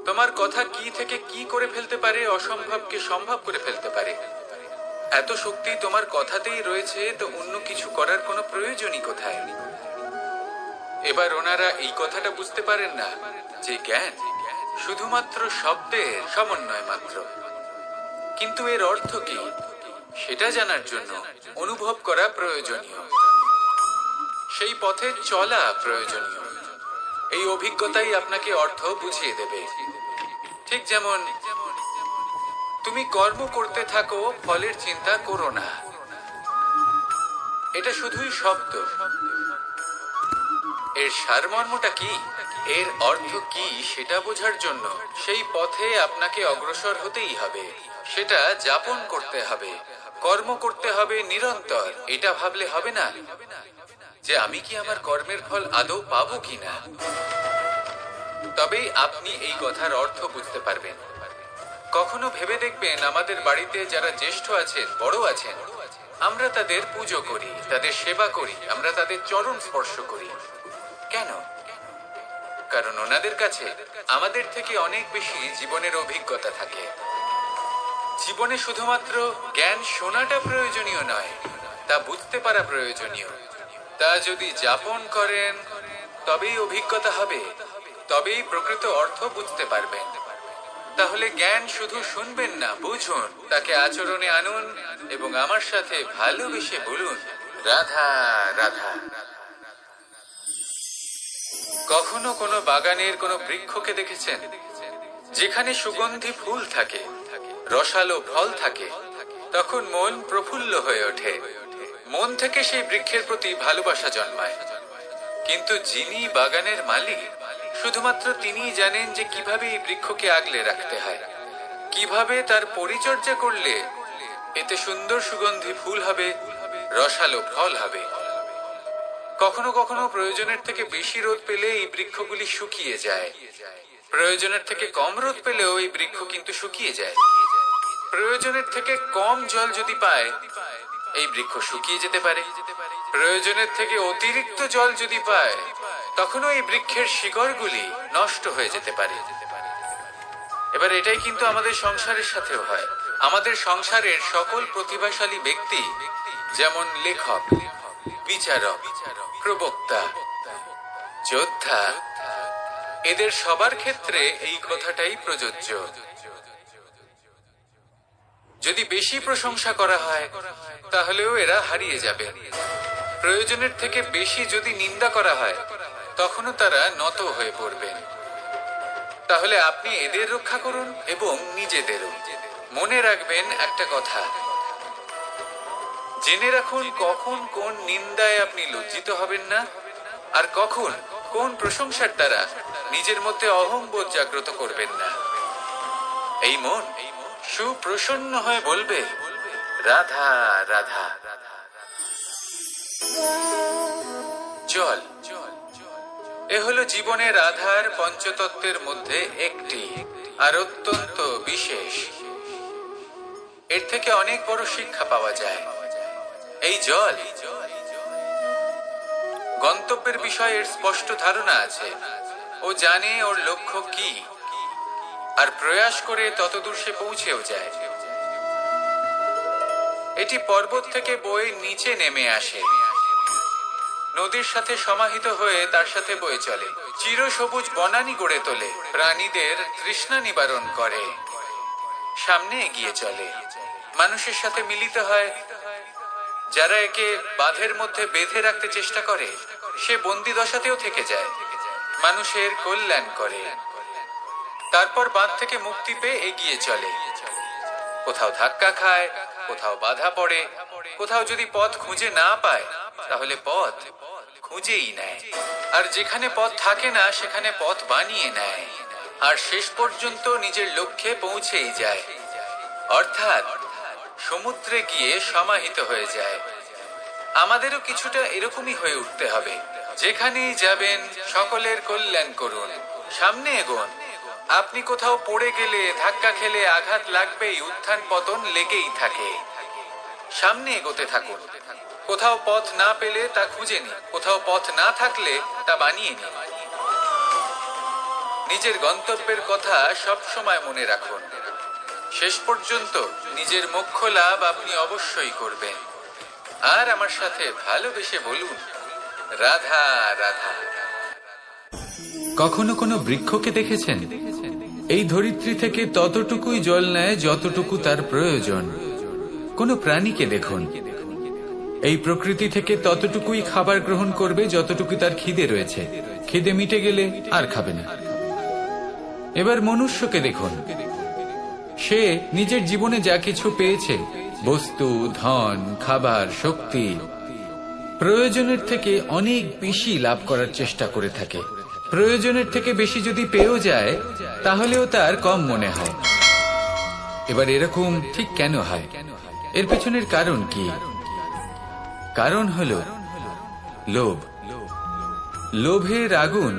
তোমার কথা কি থেকে কি করে ফেলতে পারে, অসম্ভবকে সম্ভব করে ফেলতে পারে। এত শক্তি তোমার কথাতেই রয়েছে, তো অন্য কিছু করার কোনো প্রয়োজনই কোথায়? এবার ওনারা এই কথাটা বুঝতে পারেন না যে জ্ঞান শুধুমাত্র শব্দের সমন্বয় মাত্র। কিন্তু এর অর্থ কি সেটা জানার জন্য অনুভব করা প্রয়োজনীয়, সেই পথে চলা প্রয়োজনীয়। এই অভিজ্ঞতাই আপনাকে অর্থ বুঝিয়ে দেবে। ঠিক যেমন তুমি কর্ম করতে থাকো, ফলের চিন্তা করো না, এটা শুধুই শব্দ। এর সারমর্মটা কি, এর অর্থ কি সেটা বোঝার জন্য সেই পথে আপনাকে অগ্রসর হতেই হবে, সেটা যাপন করতে হবে, কর্ম করতে হবে নিরন্তর। এটা ভাবলে হবে না যে আমি কি আমার কর্মের ফল আদৌ পাবো কিনা, তবেই আপনি এই কথার অর্থ বুঝতে পারবেন। কখনো ভেবে দেখবেন, আমাদের বাড়িতে যারা জ্যেষ্ঠ আছেন, বড় আছেন, আমরা তাদের পুজো করি, তাদের সেবা করি, আমরা তাদের চরণ স্পর্শ করি। কেন? কারণ ওনাদের কাছে আমাদের থেকে অনেক বেশি জীবনের অভিজ্ঞতা থাকে। জীবনে শুধুমাত্র জ্ঞান শোনাটা প্রয়োজনীয় নয়, তা বুঝতে পারা প্রয়োজনীয়। তা যদি যাপন করেন তবেই অভিজ্ঞতা হবে, তবেই প্রকৃত অর্থ বুঝতে পারবেন। তাহলে জ্ঞান শুধু শুনবেন না, বুঝুন, তাকে আচরণে আনুন এবং আমার সাথে ভালোবেসে বলুন, রাধা রাধা। কখনো কোনো বাগানের কোনো বৃক্ষকে দেখেছেন যেখানে সুগন্ধি ফুল থাকে, রসালো ফল থাকে? তখন মন প্রফুল্ল হয়ে ওঠে, মন থেকে সেই বৃক্ষের প্রতি ভালোবাসা জন্মায়। কিন্তু যিনি বাগানের মালিক, শুধুমাত্র তিনিই জানেন যে কিভাবে এই বৃক্ষকে আগলে রাখতে হয়, কিভাবে তার পরিচর্যা করলে এতে সুন্দর সুগন্ধি ফুল হবে, রসালো ফল হবে। কখনো কখনো প্রয়োজনের থেকে বেশি রোদ পেলে এই বৃক্ষগুলি শুকিয়ে যায়, প্রয়োজনের থেকে কম রোদ পেলেও এই বৃক্ষ কিন্তু শুকিয়ে যায়। প্রয়োজনের থেকে কম জল যদি পায়, এই বৃক্ষ শুকিয়ে যেতে পারে। প্রয়োজনের থেকে অতিরিক্ত জল যদি পায়, তখনও এই বৃক্ষের শিকড়গুলি নষ্ট হয়ে যেতে পারে। এবার এটাই কিন্তু আমাদের সংসারের সাথেও হয়। আমাদের সংসারের সকল প্রতিভাশালী ব্যক্তি, যেমন লেখক, বিচারক, প্রবক্তা, যোদ্ধা, এদের সবার ক্ষেত্রে এই কথাটাই প্রযোজ্য। যদি বেশি প্রশংসা করা হয় তাহলেও এরা হারিয়ে যাবে। প্রয়োজনের থেকে বেশি যদি নিন্দা করা হয় তখনও তারা নত হয়ে পড়বেন। তাহলে আপনি এদের রক্ষা করুন এবং নিজেদেরও। মনে রাখবেন একটা কথা, জেনে রাখুন কখন কোন নিন্দায় আপনি লজ্জিত হবেন না, আর কখন কোন প্রশংসার দ্বারা নিজের মধ্যে অহংবোধ জাগ্রত করবেন না। এই মন সুপ্রসন্ন হয়ে বলবে, রাধা রাধা। জল এ হলো জীবনের আধার পঞ্চতত্ত্বের মধ্যে একটি, আর অত্যন্ত বিশেষ। এর থেকে অনেক বড় শিক্ষা পাওয়া যায়। এই জল গন্তব্যের বিষয়ে এর স্পষ্ট ধারণা আছে। ও জানে ওর লক্ষ্য কি, আর প্রয়াস করে ততদূর সে পৌঁছেও যায়। এটি পর্বত থেকে বয়ে নিচে নেমে আসে, নদীর সাথে সমাহিত হয়ে তার সাথে বয়ে চলে, চিরসবুজ বনানী গড়ে তোলে, প্রাণীদের তৃষ্ণা নিবারণ করে, সামনে এগিয়ে চলে, মানুষের সাথে মিলিত হয়। যারা একে বাঁধের মধ্যে বেঁধে রাখতে চেষ্টা করে, সে বন্দি দশাতেও থেকে যায়, মানুষের কল্যাণ করে। তারপর বাঁধ থেকে মুক্তি পেয়ে এগিয়ে চলে, কোথাও ধাক্কা খায়, কোথাও বাধা পড়ে, কোথাও যদি পথ খুঁজে না পায় তাহলে পথ খুঁজেই নেয়, আর যেখানে পথ থাকে না সেখানে পথ বানিয়ে নেয়, আর শেষ পর্যন্ত নিজের লক্ষ্যে পৌঁছেই যায়, অর্থাৎ সমুদ্রে গিয়ে সমাহিত হয়ে যায়। আমাদেরও কিছুটা এরকমই হয়ে উঠতে হবে। যেখানেই যাবেন সকলের কল্যাণ করুন, সামনে এগোন। আপনি কোথাও পড়ে গেলে, ধাক্কা খেলে আঘাত লাগবেই, উত্থান পতন লেগেই থাকে। সামনে এগোতে থাকুন। কোথাও পথ না পেলে তা খুঁজে নিন, কোথাও পথ না থাকলে তা বানিয়ে নিন। নিজের গন্তব্যের কথা সব সময় মনে রাখুন। শেষ পর্যন্ত নিজের মোক্ষ লাভ আপনি অবশ্যই করবেন। আর আমার সাথে ভালোবেসে বলুন, রাধা রাধা। কখনো কোনো বৃক্ষকে দেখেছেন? এই ধরিত্রী থেকে ততটুকুই জল নেয় যতটুকু তার প্রয়োজন। কোনো প্রাণীকে দেখুন, এই প্রকৃতি থেকে ততটুকুই খাবার গ্রহণ করবে যতটুকু তার খিদে রয়েছে। খিদে মিটে গেলে আর খাবে না। এবার মনুষ্যকে দেখুন, সে নিজের জীবনে যা কিছু পেয়েছে, বস্তু, ধন, খাবার, শক্তি, প্রয়োজনের থেকে অনেক বেশি লাভ করার চেষ্টা করে থাকে। প্রয়োজনের থেকে বেশি যদি পেয়েও যায় তাহলেও তার কম মনে হয়। এবার এরকম ঠিক কেন হয়? এর পেছনের কারণ কি? কারণ হলো লোভ। লোভের আগুন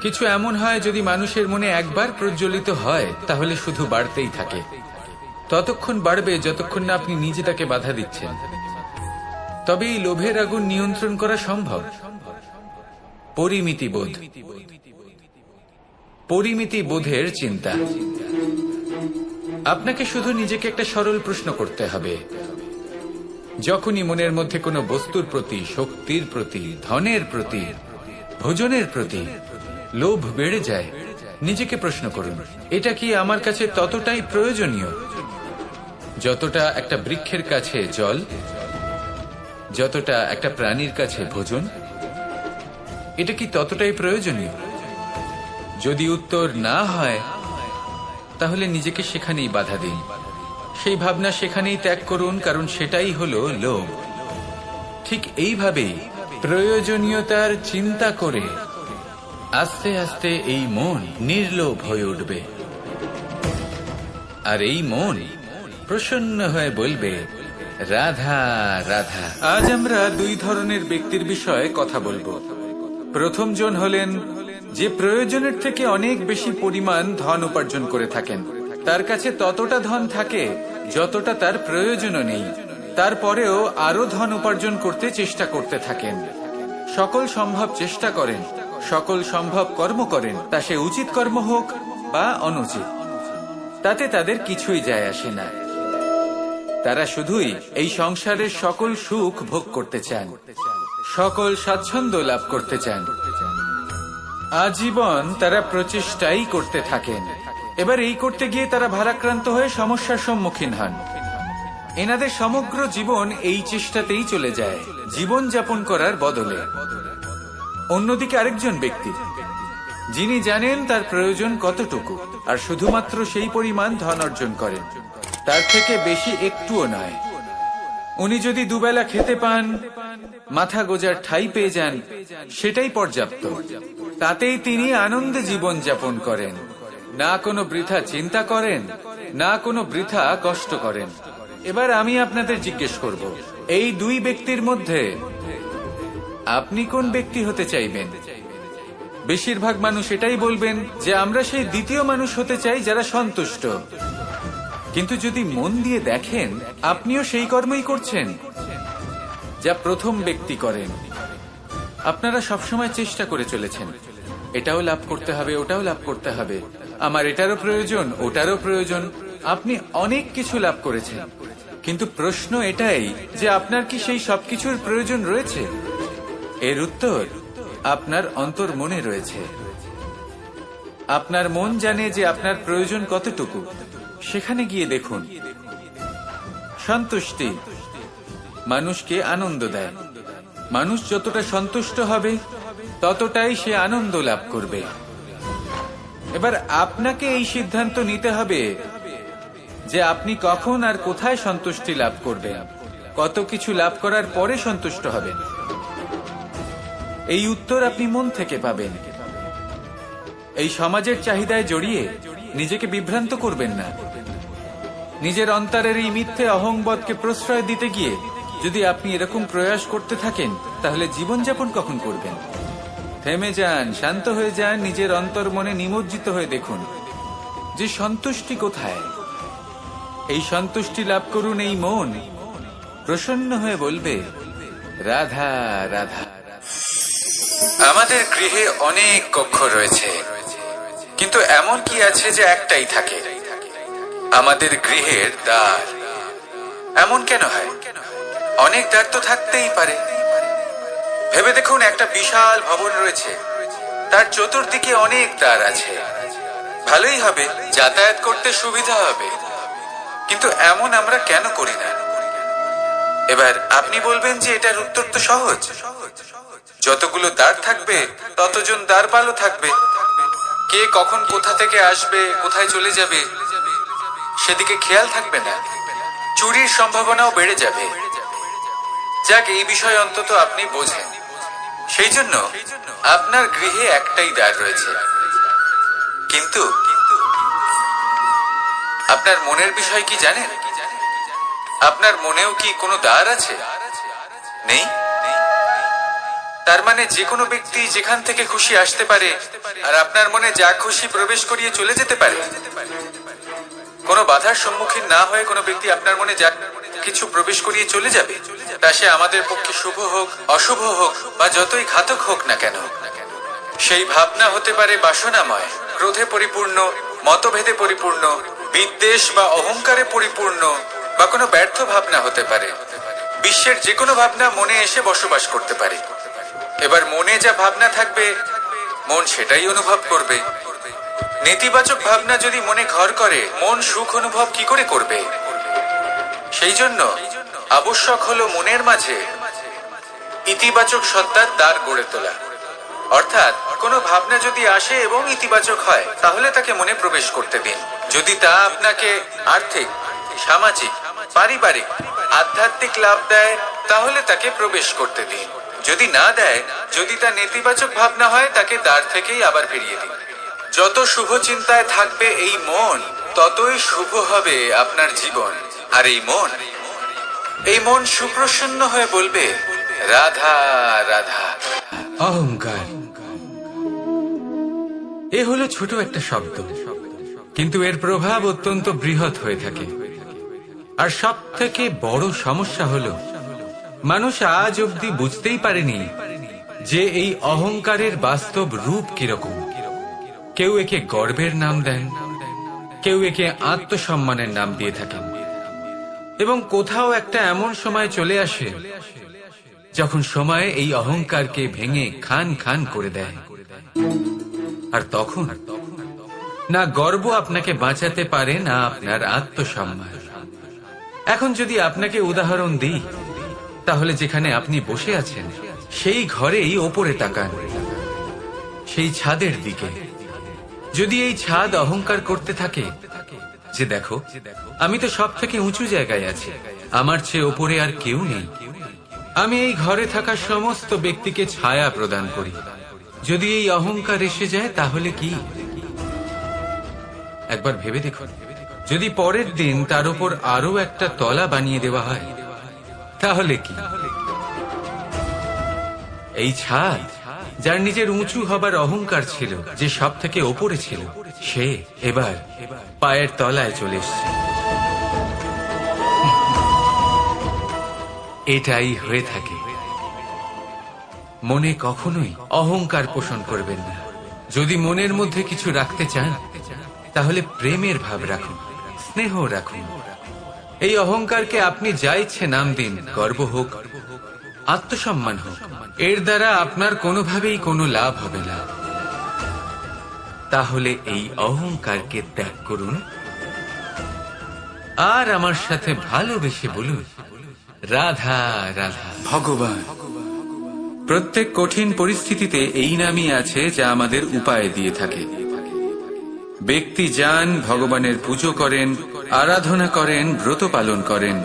কিছু এমন হয়, যদি মানুষের মনে একবার প্রজ্বলিত হয় তাহলে শুধু বাড়তেই থাকে। ততক্ষণ বাড়বে যতক্ষণ না আপনি নিজে তাকে বাধা দিচ্ছেন। তবে এই লোভের আগুন নিয়ন্ত্রণ করা সম্ভব। পরিমিতিবোধ, পরিমিতিবোধের চিন্তা। আপনাকে শুধু নিজেকে একটা সরল প্রশ্ন করতে হবে। যখনই মনের মধ্যে কোনো বস্তুর প্রতি, শক্তির প্রতি, ধনের প্রতি, ভোজনের প্রতি লোভ বেড়ে যায়, নিজেকে প্রশ্ন করুন, এটা কি আমার কাছে ততটাই প্রয়োজনীয় যতটা একটা বৃক্ষের কাছে জল, যতটা একটা প্রাণীর কাছে ভোজন? এটা কি ততটাই প্রয়োজনীয়? যদি উত্তর না হয় তাহলে নিজেকে সেখানেই বাধা দিন, সেই ভাবনা সেখানেই ত্যাগ করুন, কারণ সেটাই হলো লোভ। ঠিক এইভাবেই প্রয়োজনীয়তার চিন্তা করে আস্তে আস্তে এই মন নির্লোভ হয়ে উঠবে, আর এই মন প্রসন্ন হয়ে বলবে, রাধা রাধা। আজ আমরা দুই ধরনের ব্যক্তির বিষয়ে কথা বলবো। প্রথম জন হলেন যে প্রয়োজনের থেকে অনেক বেশি পরিমাণ ধন উপার্জন করে থাকেন। তার কাছে ততটা ধন থাকে যতটা তার প্রয়োজনও নেই, তারপরেও আরো ধন উপার্জন করতে চেষ্টা করতে থাকেন। সকল সম্ভব চেষ্টা করেন, সকল সম্ভব কর্ম করেন, তা সে উচিত কর্ম হোক বা অনুচিত, তাতে তাদের কিছুই যায় আসে না। তারা শুধুই এই সংসারের সকল সুখ ভোগ করতে চান, সকল স্বাচ্ছন্দ্য লাভ করতে চান। আজীবন তারা প্রচেষ্টাই করতে থাকেন। এবার এই করতে গিয়ে তারা ভারাক্রান্ত হয়ে সমস্যার সম্মুখীন হন। এনাদের সমগ্র জীবন এই চেষ্টাতেই চলে যায়, জীবন যাপন করার বদলে। অন্যদিকে আরেকজন ব্যক্তি, যিনি জানেন তার প্রয়োজন কতটুকু, আর শুধুমাত্র সেই পরিমাণ ধন অর্জন করেন।
তার থেকে বেশি একটুও নয়। উনি যদি দুবেলা খেতে পান, মাথা গোজার ঠাঁই পেয়ে যান, সেটাই পর্যাপ্ত। তাতেই তিনি আনন্দে জীবন যাপন করেন, না কোনো বৃথা চিন্তা করেন, না কোনো বৃথা কষ্ট করেন। এবার আমি আপনাদের জিজ্ঞেস করব, এই দুই ব্যক্তির মধ্যে আপনি কোন ব্যক্তি হতে চাইবেন? বেশিরভাগ মানুষ এটাই বলবেন যে আমরা সেই দ্বিতীয় মানুষ হতে চাই যারা সন্তুষ্ট। কিন্তু যদি মন দিয়ে দেখেন, আপনিও সেই কর্মই করছেন যা প্রথম ব্যক্তি করেন। আপনারা সবসময় চেষ্টা করে চলেছেন, এটাও লাভ করতে হবে, ওটাও লাভ করতে হবে, আমার এটারও প্রয়োজন, ওটারও প্রয়োজন। আপনি অনেক কিছু লাভ করেছেন, কিন্তু প্রশ্ন এটাই যে আপনার কি সেই সবকিছুর প্রয়োজন রয়েছে? এর উত্তর আপনার অন্তর মনে রয়েছে। আপনার মন জানে যে আপনার প্রয়োজন কতটুকু। সেখানে গিয়ে দেখুন। সন্তুষ্টি মানুষকে আনন্দ দেয়। মানুষ যতটা সন্তুষ্ট হবে, ততটাই সে আনন্দ লাভ করবে। এবার আপনাকে এই সিদ্ধান্ত নিতে হবে যে আপনি কখন আর কোথায় সন্তুষ্টি লাভ করবেন, কত কিছু লাভ করার পরে সন্তুষ্ট হবেন। এই উত্তর আপনি মন থেকে পাবেন। এই সমাজের চাহিদায় জড়িয়ে নিজেকে বিভ্রান্ত করবেন না। নিজের অন্তরের এই মিথ্যে অহংবোধকে প্রশ্রয় দিতে গিয়ে যদি আপনি এরকম প্রয়াস করতে থাকেন, তাহলে জীবনযাপন কখন করবেন? থেমে যান, শান্ত হয়ে যান, নিজের অন্তর মনে নিমজ্জিত হয়ে দেখুন যে সন্তুষ্টি কোথায়। এই সন্তুষ্টি লাভ করুন। এই মন প্রসন্ন হয়ে বলবে, রাধা রাধা। আমাদের গৃহে অনেক কক্ষ রয়েছে, কিন্তু এমন কি আছে যে একটাই থাকে? আমাদের গৃহের দ্বার। এমন কেন হয়? অনেক দ্বার তো থাকতেই পারে। ভেবে দেখুন, একটা বিশাল ভবন রয়েছে, তার চতুর্দিকে অনেক দ্বার আছে। ভালোই হবে, যাতায়াত করতে সুবিধা হবে, কিন্তু এমন আমরা কেন করি না? এবার আপনি বলবেন যে এটার উত্তর তো সহজ। যতগুলো দ্বার থাকবে, ততজন দ্বারপালও থাকবে। কে কখন কোথা থেকে আসবে, কোথায় চলে যাবে, সেদিকে খেয়াল থাকবে না। চুরির সম্ভাবনাও বেড়ে যাবে। যাক, এই বিষয় অন্তত আপনি বোঝেন। সেই জন্য আপনার গৃহে একটাই দ্বার রয়েছে। কিন্তু আপনার মনের বিষয় কি জানেন? আপনার মনেও কি কোনো দ্বার আছে? নেই। তার মানে যে কোনো ব্যক্তি যেখান থেকে খুশি আসতে পারে, আর আপনার মনে যা খুশি প্রবেশ করিয়ে চলে যেতে পারে। কোনো বাধার সম্মুখীন না হয়ে কোনো ব্যক্তি আপনার মনে যা কিছু প্রবেশ করিয়ে চলে যাবে, তা সে আমাদের পক্ষে শুভ হোক, অশুভ হোক, বা যতই ঘাতক হোক না কেন। সেই ভাবনা হতে পারে বাসনাময়, ক্রোধে পরিপূর্ণ, মতভেদে পরিপূর্ণ, বিদ্বেষ বা অহংকারে পরিপূর্ণ, বা কোনো ব্যর্থ ভাবনা হতে পারে। বিশ্বের যে কোনো ভাবনা মনে এসে বসবাস করতে পারে। এবার মনে যা ভাবনা থাকবে, মন সেটাই অনুভব করবে। নেতিবাচক ভাবনা যদি মনে ঘর করে, মন সুখ অনুভব কি করে করবে? সেই জন্য আবশ্যক হলো মনের মাঝে ইতিবাচক সত্তার দ্বার গড়ে তোলা। অর্থাৎ কোনো ভাবনা যদি আসে এবং ইতিবাচক হয়, তাহলে তাকে মনে প্রবেশ করতে দিন। যদি তা আপনাকে আর্থিক, সামাজিক, পারিবারিক, আধ্যাত্মিক লাভ দেয়, তাহলে তাকে প্রবেশ করতে দিন। যদি না দেয়, যদি তা নেতিবাচক ভাবনা হয়, তাকে দ্বার থেকেই আবার ফিরিয়ে দিন। যত শুভ চিন্তায় থাকবে এই মন, ততই শুভ হবে আপনার জীবন। আর এই মন সুপ্রসন্ন হয়ে বলবে, রাধা রাধা। অহংকার এ হলো ছোট একটা শব্দ, কিন্তু এর প্রভাব অত্যন্ত বৃহৎ হয়ে থাকে। আর সব থেকে বড় সমস্যা হলো, মানুষ আজ অব্দি বুঝতেই পারেনি যে এই অহংকারের বাস্তব রূপ কিরকম। কেউ একে গর্বের নাম দেন, কেউ একে আত্মসম্মানের নাম দিয়ে থাকেন। এবং কোথাও একটা এমন সময় চলে আসে যখন সময় এই অহংকারকে ভেঙে খান খান করে দেয়। আর তখন না গর্ব আপনাকে বাঁচাতে পারে, না আপনার আত্মসম্মান। এখন যদি আপনাকে উদাহরণ দিই, তাহলে যেখানে আপনি বসে আছেন সেই ঘরেই ওপরে তাকান, সেই ছাদের দিকে। যদি এই ছাদ অহংকার করতে থাকে
যে দেখো, আমি তো সব থেকে উঁচু জায়গায় আছি, আমার চেয়ে ওপরে আর কেউ নেই। আমি এই ঘরে থাকা সমস্ত ব্যক্তিকে ছায়া প্রদান করি। যদি এই অহংকার এসে যায় তাহলে কি? একবার ভেবে দেখুন, যদি পরের দিন তার উপর আরো একটা তলা বানিয়ে দেওয়া হয় তাহলে কি? এই ছাদ, যার নিজের উঁচু হবার অহংকার ছিল, যে সব থেকে ওপরে ছিল, সে এবার পায়ের তলায় চলে এসছে। এটাই হয়ে থাকে। মনে কখনোই অহংকার পোষণ করবেন না। যদি মনের মধ্যে কিছু রাখতে চান তাহলে প্রেমের ভাব রাখুন, স্নেহ রাখুন। এই অহংকারকে আপনি যা ইচ্ছে নাম দিন, গর্ব হোক, আত্মসম্মান হোক, এর দ্বারা আপনার কোনোভাবেই কোনো লাভ হবে না। তাহলে এই অহংকারকে ত্যাগ করুন আর আমার সাথে ভালোবেসে বলুন, রাধা রাধা।
ভগবান। প্রত্যেক কঠিন পরিস্থিতিতে এই নামই আছে যা আমাদের উপায় দিয়ে থাকে। ব্যক্তি যান, ভগবানের পুজো করেন, আরাধনা করেন, ব্রত পালন করেন,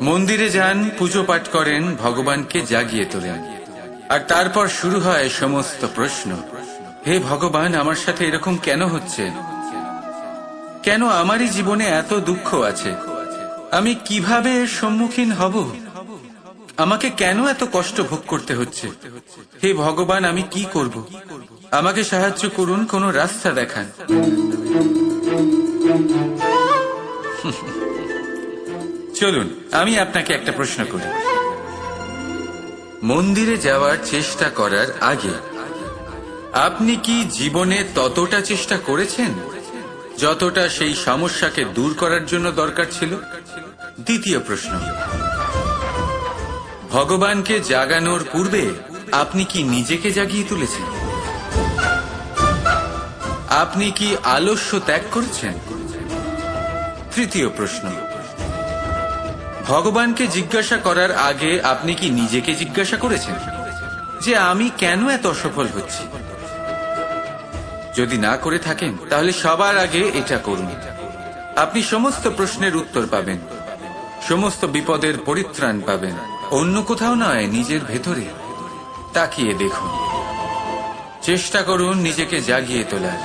মন্দিরে যান, পুজো পাঠ করেন, ভগবানকে জাগিয়ে তোলেন, আর তারপর শুরু হয় সমস্ত প্রশ্ন। হে ভগবান, আমার সাথে এরকম কেন হচ্ছে? কেন আমারই জীবনে এত দুঃখ আছে? আমি কিভাবে এর সম্মুখীন হব? আমাকে কেন এত কষ্ট ভোগ করতে হচ্ছে? হে ভগবান, আমি কি করব? আমাকে সাহায্য করুন, কোনো রাস্তা দেখান। চলুন আমি আপনাকে একটা প্রশ্ন করি। মন্দিরে যাওয়ার চেষ্টা করার আগে আপনি কি জীবনে ততটা চেষ্টা করেছেন যতটা সেই সমস্যাকে দূর করার জন্য দরকার ছিল? দ্বিতীয় প্রশ্ন, ভগবানকে জাগানোর পূর্বে আপনি কি নিজেকে জাগিয়ে তুলেছেন? আপনি কি আলস্য ত্যাগ করেছেন? তৃতীয় প্রশ্ন, ভগবানকে জিজ্ঞাসা করার আগে আপনি কি নিজেকে জিজ্ঞাসা করেছেন যে আমি কেন এত অসফল হচ্ছি? যদি না করে থাকেন তাহলে সবার আগে এটা করুন। আপনি সমস্ত প্রশ্নের উত্তর পাবেন, সমস্ত বিপদের পরিত্রাণ পাবেন। অন্য কোথাও নয়, নিজের ভেতরে তাকিয়ে দেখুন। চেষ্টা করুন নিজেকে জাগিয়ে তোলার।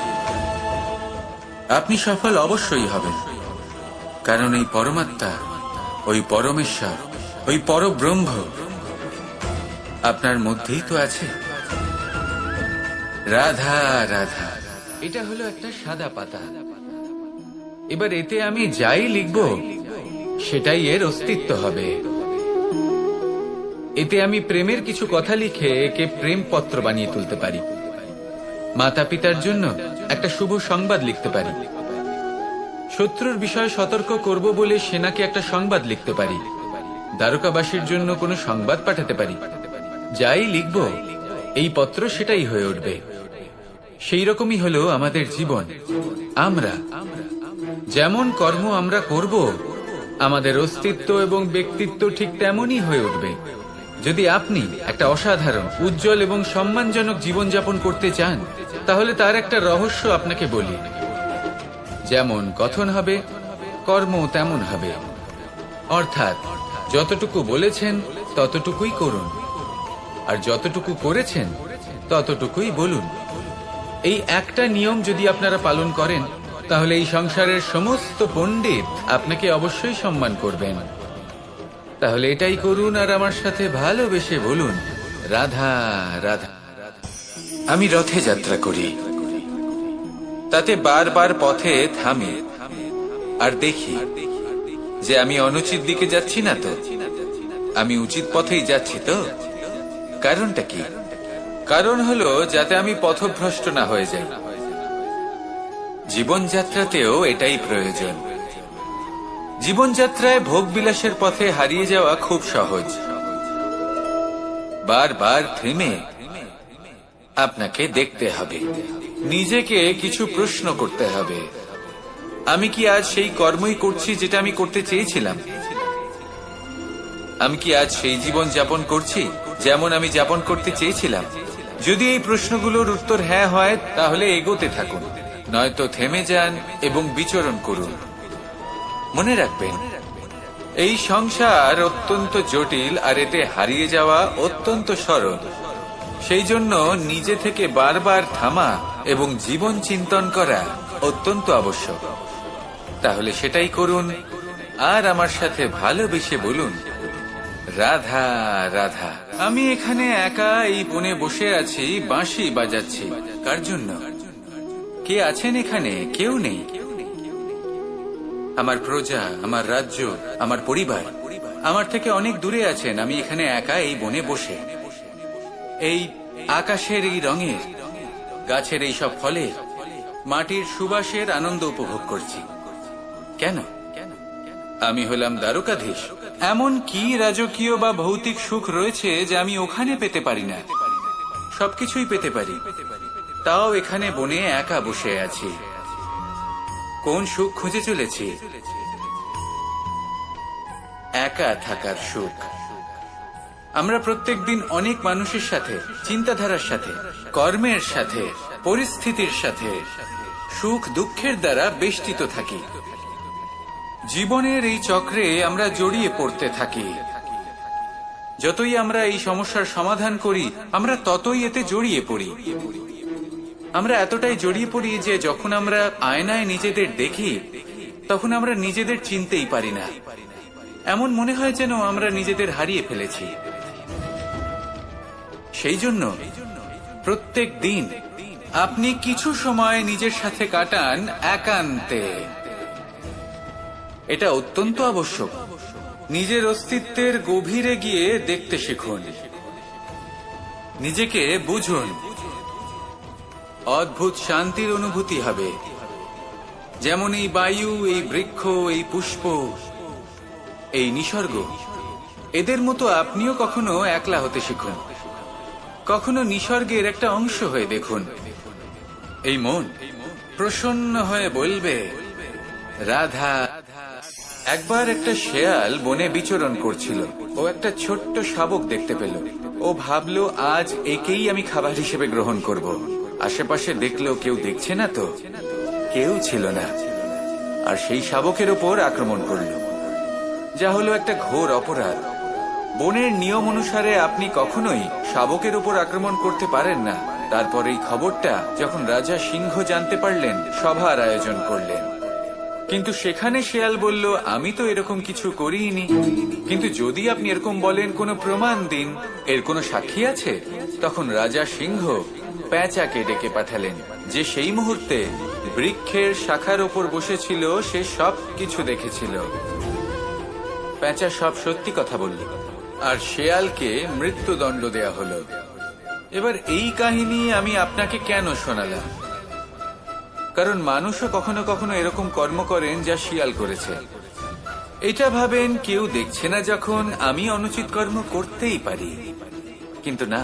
আপনি সফল অবশ্যই হবেন, কারণ এই পরমাত্মা, ওই পরমেশ্বর, ওই পরব্রহ্ম আপনার মধ্যেই তো আছে। রাধা রাধা।
এটা হলো একটা সাদা পাতা। এবার এতে আমি যাই লিখব সেটাই এর অস্তিত্ব হবে। এতে আমি প্রেমের কিছু কথা লিখে একে প্রেম পত্র বানিয়ে তুলতে পারি। মাতা পিতার জন্য একটা শুভ সংবাদ লিখতে পারি। শত্রুর বিষয়ে সতর্ক করব বলে সেনাকে একটা সংবাদ লিখতে পারি। দ্বারকাবাসীর জন্য কোনো সংবাদ পাঠাতে পারি। যাই লিখব এই পত্র সেটাই হয়ে উঠবে। সেই রকমই হলো আমাদের জীবন। আমরা যেমন কর্ম আমরা করব, আমাদের অস্তিত্ব এবং ব্যক্তিত্ব ঠিক তেমনই হয়ে উঠবে। যদি আপনি একটা অসাধারণ, উজ্জ্বল এবং সম্মানজনক জীবনযাপন করতে চান তাহলে তার একটা রহস্য আপনাকে বলি। যেমন কথন হবে, কর্ম তেমন হবে। অর্থাৎ যতটুকু বলেছেন ততটুকুই করুন, আর যতটুকু করেছেন ততটুকুই বলুন। এই একটা নিয়ম যদি আপনারা পালন করেন তাহলে এই সংসারের সমস্ত পণ্ডিত আপনাকে অবশ্যই সম্মান করবেন। তাহলে এটাই করুন আর আমার সাথে ভালোবেসে বলুন, রাধা রাধা।
আমি রথে যাত্রা করি, তাতে বারবার পথে থামি আর দেখি যে আমি অনুচিত দিকে যাচ্ছি না তো, আমি উচিত পথেই যাচ্ছি তো। কারণটা কি? কারণ হলো যাতে আমি পথভ্রষ্ট না হয়ে যাই। জীবনযাত্রাতেও এটাই প্রয়োজন। জীবনযাত্রায় ভোগ বিলাসের পথে হারিয়ে যাওয়া খুব সহজ। বারবার থেমে আপনাকে দেখতে হবে, নিজেকে কিছু প্রশ্ন করতে হবে। আমি কি আজ সেই কর্মই করছি যেটা আমি করতে চেয়েছিলাম? আমি কি আজ সেই জীবন যাপন করছি যেমন আমি যাপন করতে চেয়েছিলাম? যদি এই প্রশ্নগুলোর উত্তর হ্যাঁ হয় তাহলে এগোতে থাকুন, নয়তো থেমে যান এবং বিচরণ করুন। মনে রাখবেন, এই সংসার অত্যন্ত জটিল আর এতে হারিয়ে যাওয়া অত্যন্ত সরল। সেই জন্য নিজে থেকে বারবার থামা এবং জীবন চিন্তন করা অত্যন্ত আবশ্যক। তাহলে সেটাই করুন আর আমার সাথে ভালোবেসে বলুন, রাধা রাধা। আমি এখানে একা এই বনে বসে আছি, বাঁশি বাজাচ্ছি। কার জন্য? কে আছেন এখানে? কেউ নেই। আমার প্রজা, আমার রাজ্য, আমার পরিবার আমার থেকে অনেক দূরে আছেন। আমি এখানে একা এই বনে বসে এই আকাশের এই রঙের, গাছের এই সব ফলের, মাটির সুবাসের আনন্দ উপভোগ করছি। কেন? আমি হলাম দ্বারকাধীশ। এমন কি রাজকীয় বা ভৌতিক সুখ রয়েছে যে আমি ওখানে পেতে পারি না? সবকিছুই পেতে পারি, তাও এখানে বনে একা বসে আছি। কোন সুখ খুঁজে চলেছি? একা থাকার সুখ। আমরা প্রত্যেকদিন অনেক মানুষের সাথে, চিন্তাধারার সাথে, কর্মের সাথে, পরিস্থিতির সাথে, সুখ দুঃখের দ্বারা বেষ্টিত থাকি। জীবনের এই চক্রে আমরা জড়িয়ে পড়তে থাকি। যতই আমরা এই সমস্যার সমাধান করি, আমরা ততই এতে জড়িয়ে পড়ি। আমরা এতটাই জড়িয়ে পড়ি যে যখন আমরা আয়নায় নিজেদের দেখি, তখন আমরা নিজেদের চিনতেই পারি না। এমন মনে হয় যেন আমরা নিজেদের হারিয়ে ফেলেছি। সেই জন্য প্রত্যেক দিন আপনি কিছু সময় নিজের সাথে কাটান একান্তে। এটা অত্যন্ত আবশ্যক। নিজের অস্তিত্বের গভীরে গিয়ে দেখতে শিখুন, নিজেকে বুঝুন। অদ্ভুত শান্তির অনুভূতি হবে। যেমন এই বায়ু, এই বৃক্ষ, এই পুষ্প, এই নিসর্গ, এদের মতো আপনিও কখনো একলা হতে শিখুন। কখনো নিসর্গের একটা অংশ হয়ে দেখুন। এই মন প্রসন্ন হয়ে বলবে, রাধা। একবার একটা শেয়াল বনে বিচরণ করছিল। ও একটা ছোট্ট শাবক দেখতে পেল। ও ভাবলো, আজ একেই আমি খাবার হিসেবে গ্রহণ করব। আশেপাশে দেখলো কেউ দেখছে না, তো কেউ ছিল না। আর সেই শাবকের ওপর আক্রমণ করলো, যা হলো একটা ঘোর অপরাধ। বনের নিয়ম অনুসারে আপনি কখনোই শাবকের উপর আক্রমণ করতে পারেন না। তারপর এই খবরটা যখন রাজা সিংহ জানতে পারলেন, সভার আয়োজন করলেন। কিন্তু সেখানে শেয়াল বলল, আমি তো এরকম কিছু করিনি। কিন্তু যদি আপনি এরকম বলেন, কোনো প্রমাণ দিন, এর কোনো সাক্ষী আছে? তখন রাজা সিংহ পেঁচাকে ডেকে পাঠালেন, যে সেই মুহূর্তে বৃক্ষের শাখার ওপর বসেছিল। সে সব কিছু দেখেছিল। পেঁচা সব সত্যি কথা বলল, আর শেয়ালকে মৃত্যুদণ্ড দেয়া হলো। এবার এই কাহিনী আমি আপনাকে কেন শোনালাম? কারণ মানুষও কখনো কখনো এরকম কর্ম করেন যা শিয়াল করেছে। এটা ভাবেন কেউ দেখছে না, যখন আমি অনুচিত কর্ম করতেই পারি। কিন্তু না,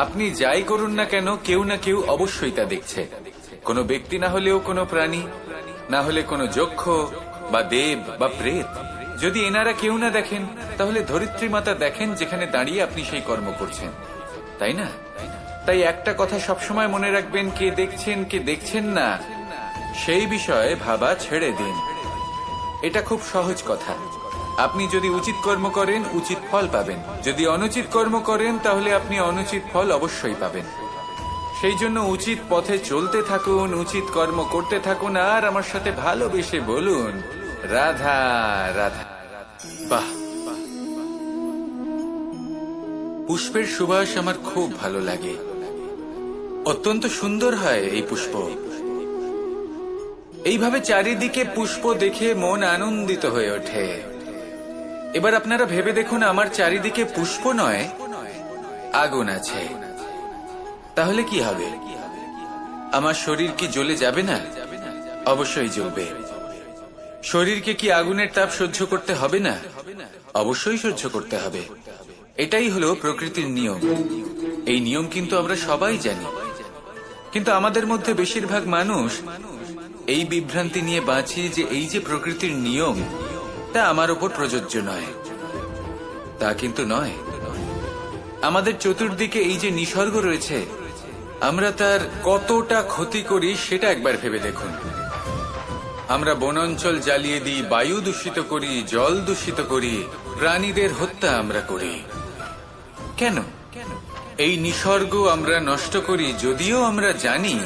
আপনি যাই করুন না কেন, কেউ না কেউ অবশ্যই তা দেখছে। কোনো ব্যক্তি না হলেও কোনো প্রাণী, না হলে কোনো যক্ষ বা দেব বা প্রেত। যদি এনারা কেউ না দেখেন, তাহলে ধরিত্রী মাতা দেখেন, যেখানে দাঁড়িয়ে আপনি সেই কর্ম করছেন, তাই না? তাই একটা কথা সবসময় মনে রাখবেন, কে দেখছেন কে দেখছেন না সেই বিষয়ে ভাবা ছেড়ে দিন। এটা খুব সহজ কথা। আপনি যদি উচিত কর্ম করেন, উচিত ফল পাবেন। যদি অনুচিত কর্ম করেন, তাহলে আপনি অনুচিত ফল অবশ্যই পাবেন। সেই জন্য উচিত পথে চলতে থাকুন, উচিত কর্ম করতে থাকুন, আর আমার সাথে ভালোবেসে বলুন, রাধা রাধা। বাহ, পুষ্পের সুবাস আমার খুব ভালো লাগে। অত্যন্ত সুন্দর হয় এই পুষ্প। এইভাবে চারিদিকে পুষ্প দেখে মন আনন্দিত হয়ে ওঠে। এবার আপনারা ভেবে দেখুন, আমার চারিদিকে পুষ্প নয়, আগুন আছে। তাহলে কি হবে? আমার শরীর কি জ্বলে যাবে না? অবশ্যই জ্বলবে। শরীরকে কি আগুনের তাপ সহ্য করতে হবে না? অবশ্যই সহ্য করতে হবে। এটাই হলো প্রকৃতির নিয়ম। এই নিয়ম কিন্তু আমরা সবাই জানি, কিন্তু আমাদের মধ্যে বেশিরভাগ মানুষ এই বিভ্রান্তি নিয়ে বাঁচি যে এই যে প্রকৃতির নিয়ম, তা আমার উপর প্রযোজ্য নয়। তা কিন্তু নয়। আমাদের চতুর্দিকে এই যে নিসর্গ রয়েছে, আমরা তার কতটা ক্ষতি করি সেটা একবার ভেবে দেখুন। আমরা বনাঞ্চল জ্বালিয়ে দিই, বায়ু দূষিত করি, জল দূষিত করি, প্রাণীদের হত্যা আমরা করি। কেন? এই নিসর্গ আমরা নষ্ট করি, যদিও আমরা জানি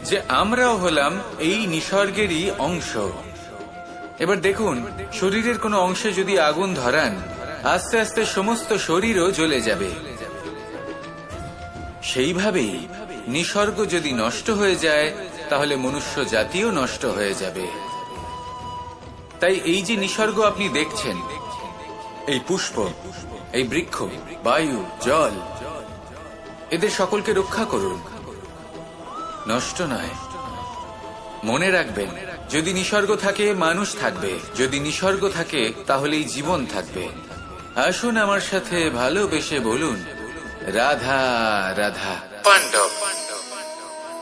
যে আমরাও হলাম এই নিসর্গেরই অংশ। এবার দেখুন, শরীরের কোনো অংশে যদি আগুন ধরান, আস্তে আস্তে সমস্ত শরীরও জ্বলে যাবে। সেইভাবেই নিসর্গ যদি নষ্ট হয়ে যায়, তাহলে মনুষ্য জাতিও নষ্ট হয়ে যাবে। তাই এই যে নিসর্গ আপনি দেখছেন, এই পুষ্প, এই বৃক্ষ, বায়ু, জল, এদের সকলকে রক্ষা করুন, নষ্ট নয়। মনে রাখবেন, যদি নিসর্গ থাকে মানুষ থাকবে, যদি নিসর্গ থাকে তাহলেই জীবন থাকবে। আসুন আমার সাথে ভালোবেসে বলুন, রাধা রাধা।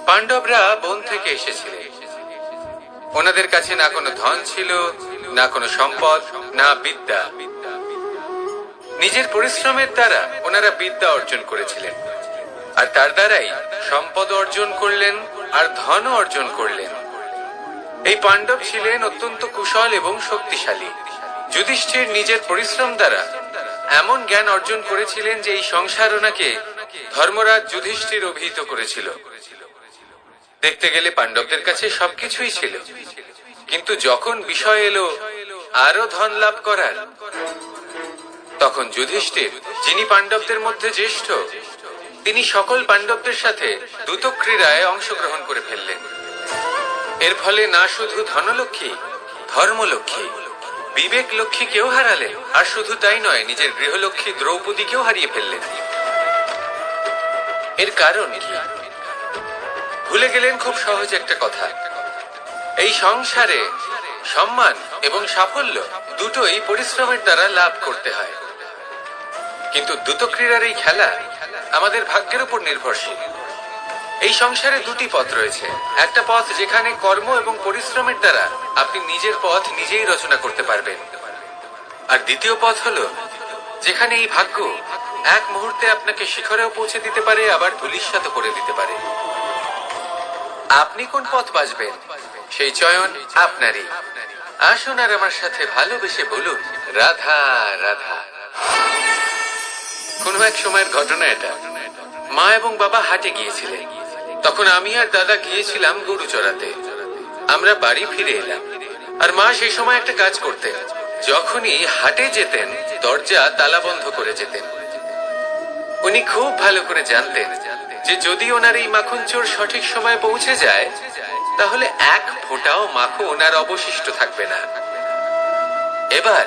পাণ্ডবরা বন থেকে এসেছিলেন। ওনাদের কাছে না কোনো ধন ছিল, না কোনো সম্পদ, না বিদ্যা। নিজের পরিশ্রমের দ্বারা ওনারা বিদ্যা অর্জন করেছিলেন, আর তার দ্বারাই সম্পদ অর্জন করলেন আর ধনও অর্জন করলেন। এই পাণ্ডব ছিলেন অত্যন্ত কুশল এবং শক্তিশালী। যুধিষ্ঠির নিজের পরিশ্রম দ্বারা এমন জ্ঞান অর্জন করেছিলেন যে এই সংসার ওনাকে ধর্মরাজ যুধিষ্ঠির অভিহিত করেছিল। দেখতে গেলে পাণ্ডবদের কাছে সবকিছুই ছিল, কিন্তু যখন বিষয় এলো আরো ধন লাভ করার, তখন যুধিষ্ঠির, যিনি পাণ্ডবদের মধ্যে জ্যেষ্ঠ, তিনি সকল পাণ্ডবদের সাথে দ্যুতক্রীড়ায় অংশগ্রহণ করে ফেললেন। এর ফলে না শুধু ধনলক্ষ্মী, ধর্মলক্ষ্মী, বিবেক লক্ষ্মী কেউ হারালেন, আর শুধু তাই নয়, নিজের গৃহলক্ষ্মী দ্রৌপদীকেও হারিয়ে ফেললেন। এর কারণ কি? ভুলে গেলেন খুব সহজ একটা কথা, এই সংসারে সম্মান এবং সাফল্য দুটোই পরিশ্রমের দ্বারা লাভ করতে হয়। কিন্তু দ্যুতক্রীড়ার এই খেলা আমাদের ভাগ্যের উপর নির্ভরশীল। এই সংসারে দুটি পথ রয়েছে। একটা পথ যেখানে কর্ম এবং পরিশ্রমের দ্বারা আপনি নিজের পথ নিজেই রচনা করতে পারবেন, আর দ্বিতীয় পথ হলো যেখানে এই ভাগ্য এক মুহূর্তে আপনাকে শিখরেও পৌঁছে দিতে পারে, আবার ধূলিসাৎ করে দিতে পারে। আপনি কোন পথ বাছবেন, সেই চয়ন আপনারই। আসুন আর আমার সাথে ভালোবেসে বলুন, রাধা রাধা। কোন এক সময়ের ঘটনা এটা। মা এবং বাবা হাটে গিয়েছিলেন, তখন আমি আর দাদা গিয়েছিলাম গরু চড়াতে। আমরা বাড়ি ফিরে এলাম, আর মা সেই সময় একটা কাজ করতেন। যখনই হাটে যেতেন, দরজা তালা বন্ধ করে যেতেন। উনি খুব ভালো করে জানতেন যে যদি ওনার এই মাখন চোর সঠিক সময়ে পৌঁছে যায়, তাহলে এক ফোঁটাও মাখন ওনার অবশিষ্ট থাকবে না। এবার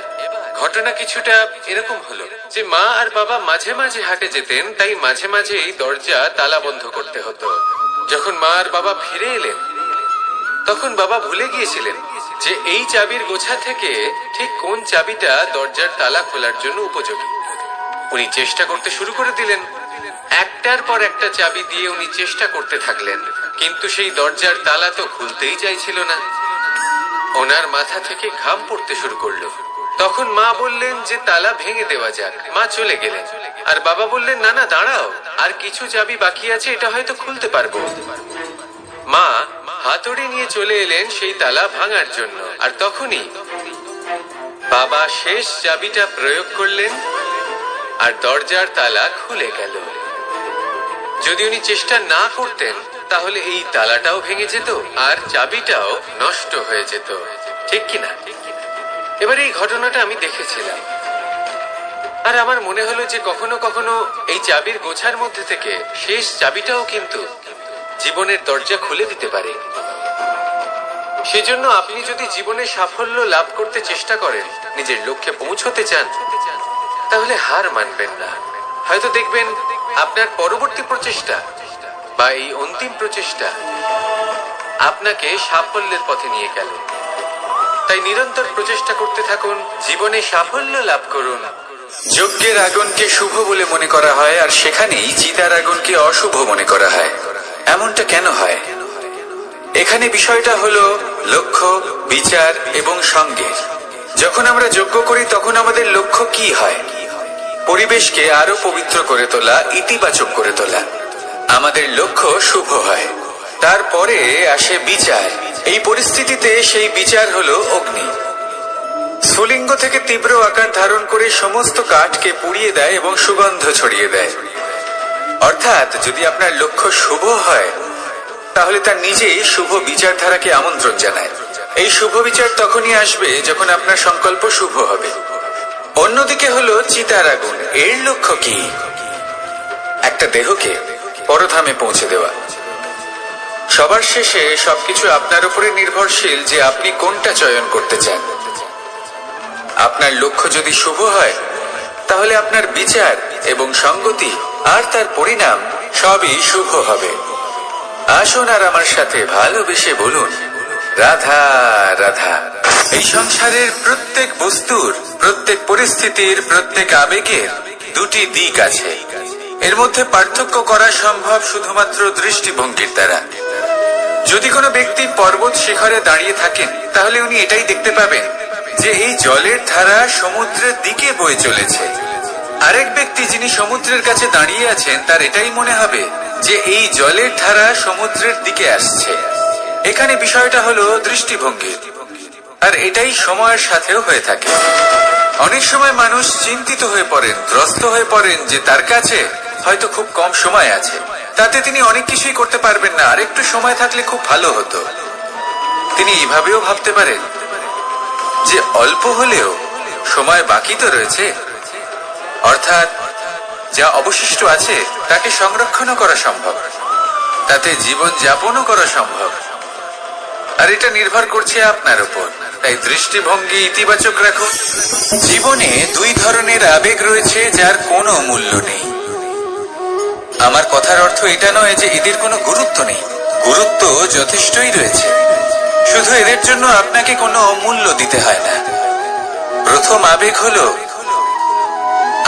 ঘটনা কিছুটা এরকম হলো যে মা আর বাবা মাঝে মাঝে হাটে যেতেন, তাই মাঝে মাঝে এই দরজা তালা বন্ধ করতে হতো। যখন মা আর বাবা ফিরে এলেন, তখন বাবা ভুলে গিয়েছিলেন যে এই চাবির গোছা থেকে ঠিক কোন চাবিটা দরজার তালা খোলার জন্য উপযোগী। উনি চেষ্টা করতে শুরু করে দিলেন। একটার পর একটা চাবি দিয়ে উনি চেষ্টা করতে থাকলেন, কিন্তু সেই দরজার তালা তো খুলতেই চাইছিল না। ওনার মাথা থেকে ঘাম পড়তে শুরু করলো। তখন মা বললেন যে তালা ভেঙে দেওয়া যাক। মা চলে গেলেন, আর বাবা বললেন, না না দাঁড়াও, আর কিছু চাবি বাকি আছে, এটা হয়তো খুলতে পারবো। মা হাতুড়ি নিয়ে চলে এলেন সেই তালা ভাঙার জন্য, আর তখনই বাবা শেষ চাবিটা প্রয়োগ করলেন, আর দরজার তালা খুলে গেল। যদি উনি চেষ্টা না করতেন, তাহলে এই তালাটাও ভেঙে যেত আর চাবিটাও নষ্ট হয়ে যেত, ঠিক কিনা? এবার এই ঘটনাটা আমি দেখেছিলাম, আর আমার মনে হলো যে কখনো কখনো এই চাবির গোছার মধ্যে থেকে শেষ চাবিটাও কিন্তু জীবনের দরজা খুলে দিতে পারে। সেজন্য আপনি যদি জীবনে সাফল্য লাভ করতে চেষ্টা করেন, নিজের লক্ষ্যে পৌঁছতে চান, তাহলে হার মানবেন না। হয়তো দেখবেন আপনার পরবর্তী প্রচেষ্টা বা এই অন্তিম প্রচেষ্টা আপনাকে সাফল্যের পথে নিয়ে গেল। তাই নিরন্তর প্রচেষ্টা করতে থাকুন, জীবনে সাফল্য লাভ করুন। যজ্ঞের আগুনকে শুভ বলে মনে করা হয়, আর সেখানেই চিতার আগুনকে অশুভ মনে করা হয়। এমনটা কেন হয়? এখানে বিষয়টা হলো লক্ষ্য, বিচার এবং সঙ্গের। যখন আমরা যজ্ঞ করি, তখন আমাদের লক্ষ্য কি হয়? পরিবেশকে আরো পবিত্র করে তোলা, ইতিবাচক করে তোলা। আমাদের লক্ষ্য শুভ হয়। তারপরে আসে বিচার, এই পরিস্থিতিতে সেই বিচার হলো অগ্নি। স্ফুলিঙ্গ থেকে তীব্র আকার ধারণ করে সমস্ত কাঠকে পুড়িয়ে দেয় এবং সুগন্ধ ছড়িয়ে দেয়। অর্থাৎ যদি আপনার লক্ষ্য শুভ হয় তাহলে তার নিজেই শুভ বিচারধারাকে আমন্ত্রণ জানায়। এই শুভ বিচার তখনই আসবে যখন আপনার সংকল্প শুভ হবে। অন্যদিকে হলো চিতার আগুন। এর লক্ষ্য কি? একটা দেহকে পরধামে পৌঁছে দেওয়া। সবার শেষে সবকিছু আপনার উপরে নির্ভরশীল যে আপনি কোনটা চয়ন করতে চান। আপনার লক্ষ্য যদি শুভ হয় তাহলে আপনার বিচার এবং সঙ্গতি আর তার পরিণাম সবই শুভ হবে। আসুন আর আমার সাথে ভালোবেসে বলুন, রাধা রাধা। এই সংসারের প্রত্যেক বস্তুর, প্রত্যেক পরিস্থিতির, প্রত্যেক আবেগের দুটি দিক আছে। এর মধ্যে পার্থক্য করা সম্ভব শুধুমাত্র দৃষ্টিভঙ্গির দ্বারা। যদি কোনো ব্যক্তি পর্বত শিখরে দাঁড়িয়ে থাকেন তাহলে উনি এটাই দেখতে পাবেন যে এই জলের ধারা সমুদ্রের দিকে বয়ে চলেছে। আরেক ব্যক্তি যিনি সমুদ্রের কাছে দাঁড়িয়ে আছেন তার এটাই মনে হবে যে এই জলের ধারা সমুদ্রের দিকে আসছে। এখানে বিষয়টা হলো দৃষ্টিভঙ্গি। আর এটাই সময়ের সাথেও হয়ে থাকে। অনেক সময় মানুষ চিন্তিত হয়ে পড়েন, ত্রস্ত হয়ে পড়েন যে তার কাছে হয়তো খুব কম সময় আছে, তাতে তিনি অনেক কিছুই করতে পারবেন না, আর একটু সময় থাকলে খুব ভালো হতো। তিনি এভাবেও ভাবতে পারেন যে অল্প হলেও সময় বাকি তো রয়েছে, অর্থাৎ যা অবশিষ্ট আছে তাকে সংরক্ষণও করা সম্ভব, তাতে জীবন যাপনও করা সম্ভব। আর এটা নির্ভর করছে আপনার উপর। তাই দৃষ্টিভঙ্গি ইতিবাচক রাখুন। জীবনে দুই ধরনের আবেগ রয়েছে যার কোনো মূল্য নেই। আমার কথার অর্থ এটা নয় যে এদের কোনো গুরুত্ব নেই। গুরুত্ব যথেষ্টই রয়েছে, শুধু এদের জন্য আপনাকে কোনো মূল্য দিতে হয় না। প্রথম আবেগ হলো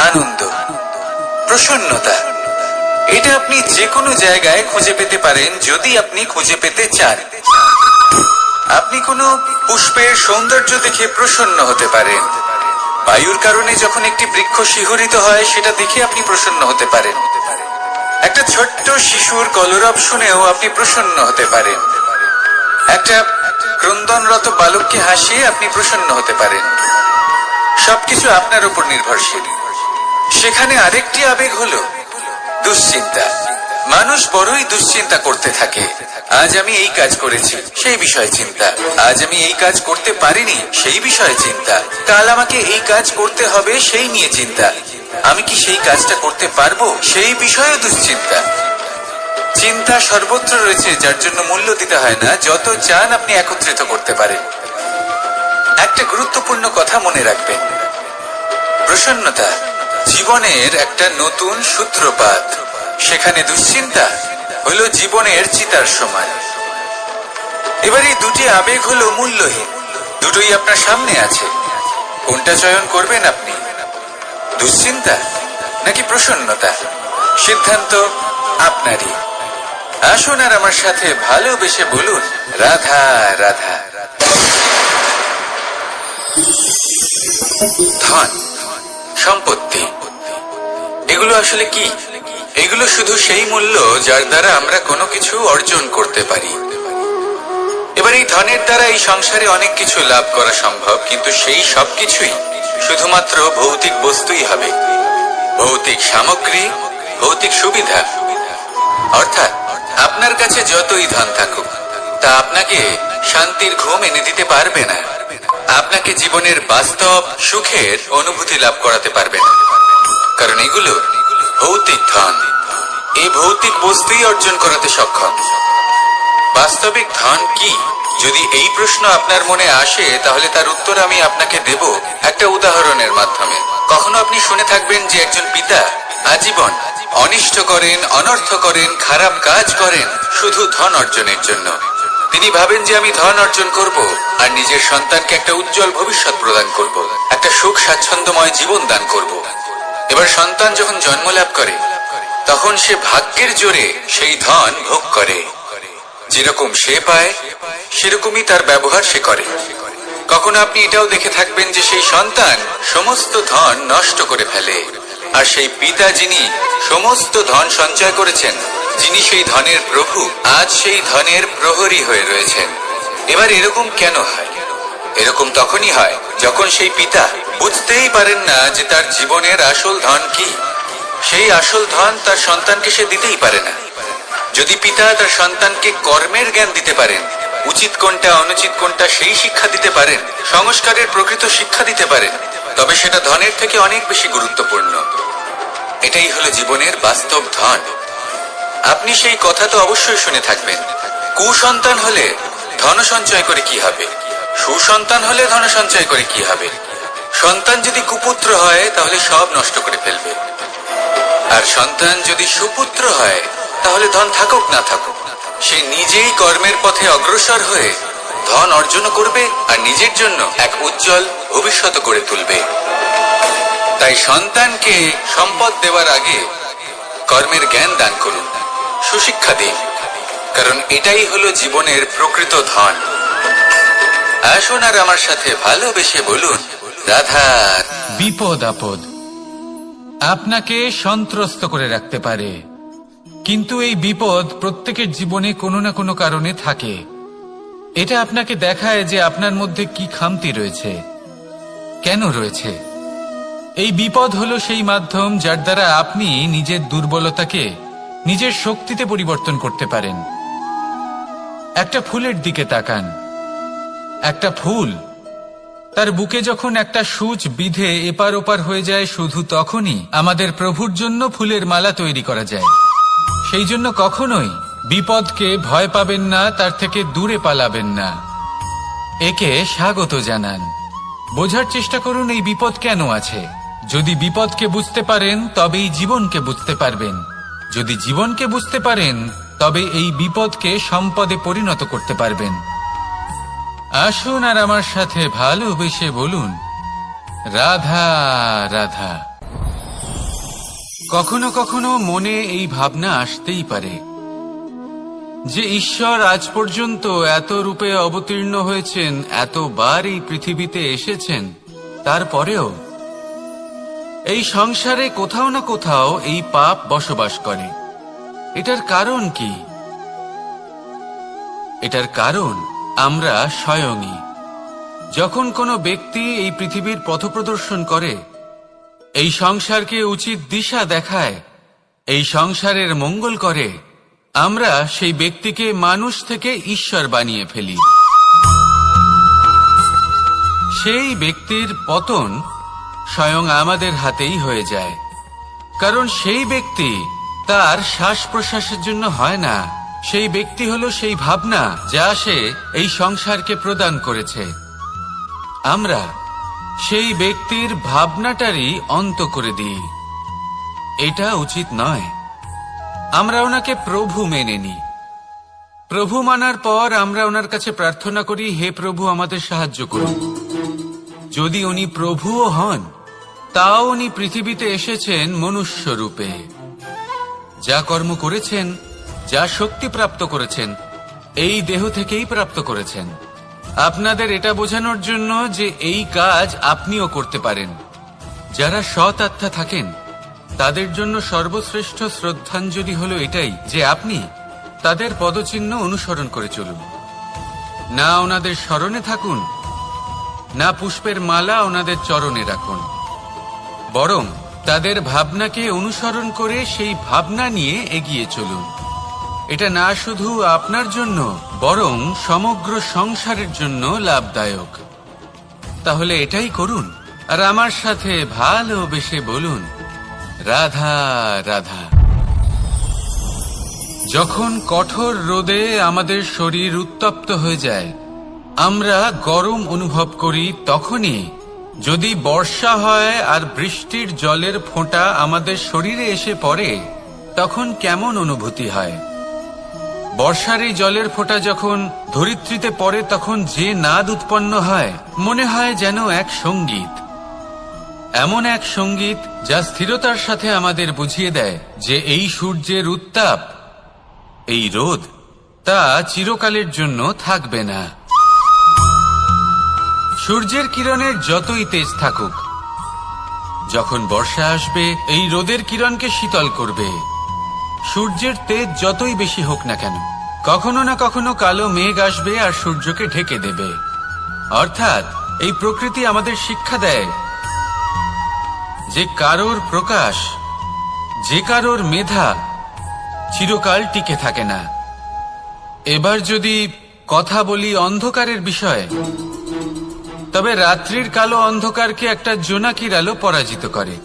আনন্দ, প্রসন্নতা। এটা আপনি যে কোনো জায়গায় খুঁজে পেতে পারেন যদি আপনি খুঁজে পেতে চান। আপনি কোনো পুষ্পের সৌন্দর্য দেখে প্রসন্ন হতে পারেন। বায়ুর কারণে যখন একটি বৃক্ষ শিহরিত হয় সেটা দেখে আপনি প্রসন্ন হতে পারেন। একটা ছোট্ট শিশুর কলরব শুনেও আপনি প্রসন্ন হতে পারেন। একটা ক্রন্দনরত বালককে হাসিয়ে আপনি প্রসন্ন হতে পারেন। সবকিছু আপনার উপর নির্ভরশীল। সেখানে আরেকটি আবেগ হলো দুশ্চিন্তা। মানুষ বড়ই দুশ্চিন্তা করতে থাকে। আজ আমি এই কাজ করেছি, সেই বিষয়ে চিন্তা। আজ আমি এই কাজ করতে পারিনি, সেই বিষয়ে চিন্তা। কাল আমাকে এই কাজ করতে হবে, সেই নিয়ে চিন্তা। আমি কি সেই কাজটা করতে পারবো, সেই বিষয়ে দুশ্চিন্তা। চিন্তা সর্বত্র রয়েছে, যার জন্য মূল্য দিতে হয় না। যত চান আপনি একত্রিত করতে পারেন। একটা গুরুত্বপূর্ণ কথা মনে রাখবেন, প্রসন্নতা জীবনের একটা নতুন সূত্রপাত। সেখানে দুশ্চিন্তা হলো জীবনের চিতার সময়। এবার এই দুটি আবেগ হলো মূল্যহীন। দুটোই আপনার সামনে আছে। কোনটা চয়ন করবেন আপনি, দুশ্চিন্তা নাকি প্রসন্নতা? সিদ্ধান্ত আপনারই। আসুন আর আমার সাথে ভালোবেসে বলুন, রাধা রাধা। ধন, সম্পত্তি, এগুলো আসলে কি? এগুলো শুধু সেই মূল্য যার দ্বারা আমরা কোনো কিছু অর্জন করতে পারি। এবার এই ধনের দ্বারা এই সংসারে অনেক কিছু লাভ করা সম্ভব, কিন্তু সেই সবকিছুই শুধুমাত্র ভৌতিক বস্তুই হবে। ভৌতিক সামগ্রী, ভৌতিক সুবিধা। অর্থাৎ আপনার কাছে যতই ধন থাকুক তা আপনাকে শান্তির ঘুম এনে দিতে পারবে না। আপনাকে জীবনের বাস্তব সুখের অনুভূতি লাভ করাতে পারবে না, কারণ এগুলো ভৌতিক ধন। এই ভৌতিক বস্তুই অর্জন করাতে সক্ষম। বাস্তবিক ধন কি? যদি এই প্রশ্ন আপনার মনে আসে তাহলে তার উত্তর আমি আপনাকে দেব একটা উদাহরণের মাধ্যমে। কখনো আপনি শুনে থাকবেন যে একজন পিতা আজীবন অনিষ্ট করেন, অনর্থ করেন, খারাপ কাজ করেন শুধু ধন অর্জনের জন্য। তিনি ভাবেন যে আমি ধন অর্জন করব আর নিজের সন্তানকে একটা উজ্জ্বল ভবিষ্যৎ প্রদান করব, একটা সুখ স্বাচ্ছন্দ্যময় জীবন দান করব। এবার সন্তান যখন জন্ম লাভ করে তখন সে ভাগ্যের জোরে সেই ধন ভোগ করে। যেরকম সে পায় সেরকমই তার ব্যবহার সে করে। কখনো আপনি এটাও দেখে থাকবেন যে সেই সন্তান সমস্ত ধন নষ্ট করে ফেলে, আর সেই পিতা যিনি সমস্ত ধন সঞ্চয় করেছেন, যিনি সেই ধনের প্রভু, আজ সেই ধনের প্রহরী হয়ে রয়েছেন। এবার এরকম কেন হয়? এরকম তখনই হয় যখন সেই পিতা বুঝতেই পারেন না যে তার জীবনের আসল ধন কি। সেই আসল ধন তার সন্তানকে সে দিতেই পারে না। যদি পিতা তার সন্তানকে কর্মের জ্ঞান দিতে পারেন, উচিত কোনটা অনুচিত কোনটা সেই শিক্ষা দিতে পারেন, সংস্কারের প্রকৃত শিক্ষা দিতে পারেন, তবে সেটা ধনের থেকে অনেক বেশি গুরুত্বপূর্ণ। এটাই হলো জীবনের বাস্তব ধন। আপনি সেই কথা তো অবশ্যই শুনে থাকবেন, কুসন্তান হলে ধন সঞ্চয় করে কি হবে, সুসন্তান হলে ধন সঞ্চয় করে কি হবে। সন্তান যদি কুপুত্র হয় তাহলে সব নষ্ট করে ফেলবে, আর সন্তান যদি সুপুত্র হয় তাহলে ধন থাকুক না থাকুক সে নিজেই কর্মের পথে অগ্রসর হয়ে ধন অর্জন করবে আর নিজের জন্য এক উজ্জ্বল ভবিষ্যৎ গড়ে তুলবে। তাই সন্তানকে সম্পদ দেওয়ার আগে কর্মের জ্ঞান দান করুন, সুশিক্ষা দিন, কারণ এটাই হলো জীবনের প্রকৃত ধন। আসুন আর আমার সাথে ভালোবেসে বলুন, রাধা।
বিপদ আপদ আপনাকে সন্ত্রস্ত করে রাখতে পারে, কিন্তু এই বিপদ প্রত্যেকের জীবনে কোনো না কোনো কারণে থাকে। এটা আপনাকে দেখায় যে আপনার মধ্যে কি খামতি রয়েছে, কেন রয়েছে। এই বিপদ হলো সেই মাধ্যম যার দ্বারা আপনি নিজের দুর্বলতাকে নিজের শক্তিতে পরিবর্তন করতে পারেন। একটা ফুলের দিকে তাকান। একটা ফুল তার বুকে যখন একটা সূচ বিধে এপার ওপার হয়ে যায়, শুধু তখনই আমাদের প্রভুর জন্য ফুলের মালা তৈরি করা যায়। সেই জন্য কখনোই বিপদকে ভয় পাবেন না, তার থেকে দূরে পালাবেন না, একে স্বাগত জানান। বোঝার চেষ্টা করুন এই বিপদ কেন আছে। যদি বিপদকে বুঝতে পারেন তবেই জীবনকে বুঝতে পারবেন। যদি জীবনকে বুঝতে পারেন তবে এই বিপদকে সম্পদে পরিণত করতে পারবেন। আসুন আর আমার সাথে ভালোবেসে বলুন, রাধা রাধা। কখনো কখনো মনে এই ভাবনা আসতেই পারে যে ঈশ্বর আজ পর্যন্ত এত রূপে অবতীর্ণ হয়েছেন, এতবার এই পৃথিবীতে এসেছেন, তারপরেও এই সংসারে কোথাও না কোথাও এই পাপ বসবাস করে। এটার কারণ কি? এটার কারণ আমরা স্বয়ংই। যখন কোনো ব্যক্তি এই পৃথিবীর পথপ্রদর্শন করে, এই সংসারকে উচিত দিশা দেখায়, এই সংসারের মঙ্গল করে, আমরা সেই ব্যক্তিকে মানুষ থেকে ঈশ্বর বানিয়ে ফেলি। সেই ব্যক্তির পতন স্বয়ং আমাদের হাতেই হয়ে যায়, কারণ সেই ব্যক্তি তার শ্বাস প্রশ্বাসের জন্য হয় না। সেই ব্যক্তি হলো সেই ভাবনা যা সে এই সংসারকে প্রদান করেছে। আমরা সেই ব্যক্তির ভাবনাটারই অন্ত করে দিই। এটা উচিত নয়। আমরা ওনাকে প্রভু মেনে নিই। প্রভু মানার পর আমরা ওনার কাছে প্রার্থনা করি, হে প্রভু আমাদের সাহায্য করুন। যদি উনি প্রভুও হন, তাও উনি পৃথিবীতে এসেছেন মনুষ্য রূপে। যা কর্ম করেছেন, যা শক্তি প্রাপ্ত করেছেন, এই দেহ থেকেই প্রাপ্ত করেছেন। আপনাদের এটা বোঝানোর জন্য যে এই কাজ আপনিও করতে পারেন। যারা সৎ আত্মা থাকেন তাদের জন্য সর্বশ্রেষ্ঠ শ্রদ্ধাঞ্জলি হলো এটাই যে আপনি তাদের পদচিহ্ন অনুসরণ করে চলুন। না ওনাদের স্মরণে থাকুন, না পুষ্পের মালা ওনাদের চরণে রাখুন, বরং তাদের ভাবনাকে অনুসরণ করে সেই ভাবনা নিয়ে এগিয়ে চলুন। এটা না শুধু আপনার জন্য, বরং সমগ্র সংসারের জন্য লাভদায়ক। তাহলে এটাই করুন আর আমার সাথে ভালোবেসে বলুন, রাধা রাধা। যখন কঠোর রোদে আমাদের শরীর উত্তপ্ত হয়ে যায়, আমরা গরম অনুভব করি, তখনই যদি বর্ষা হয় আর বৃষ্টির জলের ফোঁটা আমাদের শরীরে এসে পড়ে, তখন কেমন অনুভূতি হয়? বর্ষার এই জলের ফোঁটা যখন ধরিত্রীতে পড়ে, তখন যে নাদ উৎপন্ন হয়, মনে হয় যেন এক সঙ্গীত। এমন এক সঙ্গীত যা স্থিরতার সাথে আমাদের বুঝিয়ে দেয় যে এই সূর্যের উত্তাপ, এই রোদ, তা চিরকালের জন্য থাকবে না। সূর্যের কিরণের যতই তেজ থাকুক, যখন বর্ষা আসবে এই রোদের কিরণকে শীতল করবে। সূর্যের তেজ যতই বেশি হোক না কেন, কখনো না কখনো কালো মেঘ আসবে আর সূর্যকে ঢেকে দেবে। অর্থাৎ এই প্রকৃতি আমাদের শিক্ষা দেয় যে কারোর প্রকাশ, যে কারোর মেধা চিরকাল টিকে থাকে না। এবার যদি কথা বলি অন্ধকারের বিষয়ে, তবে রাত্রির কালো অন্ধকারকে একটা জোনাকির আলো পরাজিত করে।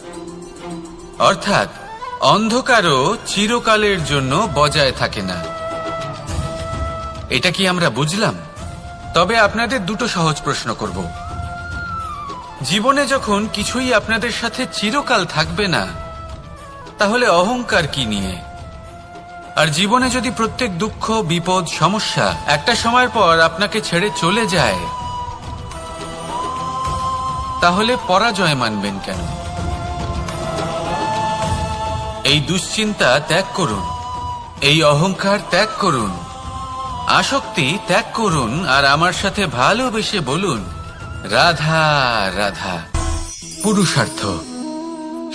অর্থাৎ অন্ধকারও চিরকালের জন্য বজায় থাকে না। এটা কি আমরা বুঝলাম? তবে আপনাদের দুটো সহজ প্রশ্ন করব। জীবনে যখন কিছুই আপনাদের সাথে চিরকাল থাকবে না, তাহলে অহংকার কি নিয়ে? আর জীবনে যদি প্রত্যেক দুঃখ, বিপদ, সমস্যা একটা সময়ের পর আপনাকে ছেড়ে চলে যায়, তাহলে পরাজয় মানবেন কেন? এই দুশ্চিন্তা ত্যাগ করুন, এই অহংকার ত্যাগ করুন, আসক্তি ত্যাগ করুন, আর আমার সাথে ভালোবেসে বলুন, রাধা রাধা। পুরুষার্থ।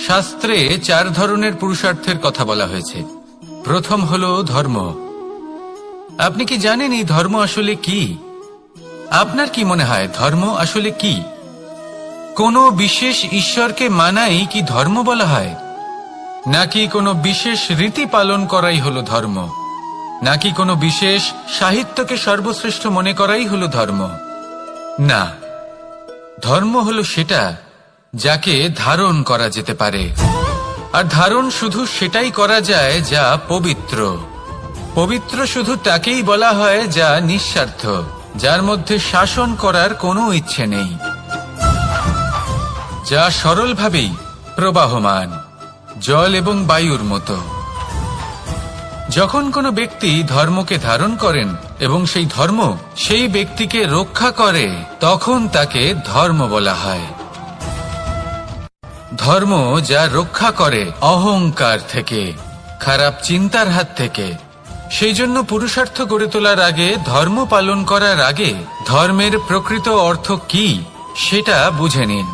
শাস্ত্রে 4 ধরনের পুরুষার্থের কথা বলা হয়েছে। প্রথম হলো ধর্ম। আপনি কি জানেন এই ধর্ম আসলে কি? আপনার কি মনে হয় ধর্ম আসলে কি? কোনো বিশেষ ঈশ্বরকে মানাই কি ধর্ম বলা হয়? নাকি কোনো বিশেষ রীতি পালন করাই হলো ধর্ম? নাকি কোনো বিশেষ সাহিত্যকে সর্বশ্রেষ্ঠ মনে করাই হলো ধর্ম? না, ধর্ম হলো সেটা যাকে ধারণ করা যেতে পারে। আর ধারণ শুধু সেটাই করা যায় যা পবিত্র। পবিত্র শুধু তাকেই বলা হয় যা নিঃস্বার্থ, যার মধ্যে শাসন করার কোনো ইচ্ছে নেই, যা সরলভাবেই প্রবাহমান, জল এবং বায়ুর মতো। যখন কোনো ব্যক্তি ধর্মকে ধারণ করেন এবং সেই ধর্ম সেই ব্যক্তিকে রক্ষা করে, তখন তাকে ধর্ম বলা হয়। ধর্ম যা রক্ষা করে অহংকার থেকে, খারাপ চিন্তার হাত থেকে। সেই জন্য পুরুষার্থ গড়ে তোলার আগে, ধর্ম পালন করার আগে, ধর্মের প্রকৃত অর্থ কি সেটা বুঝে নিন।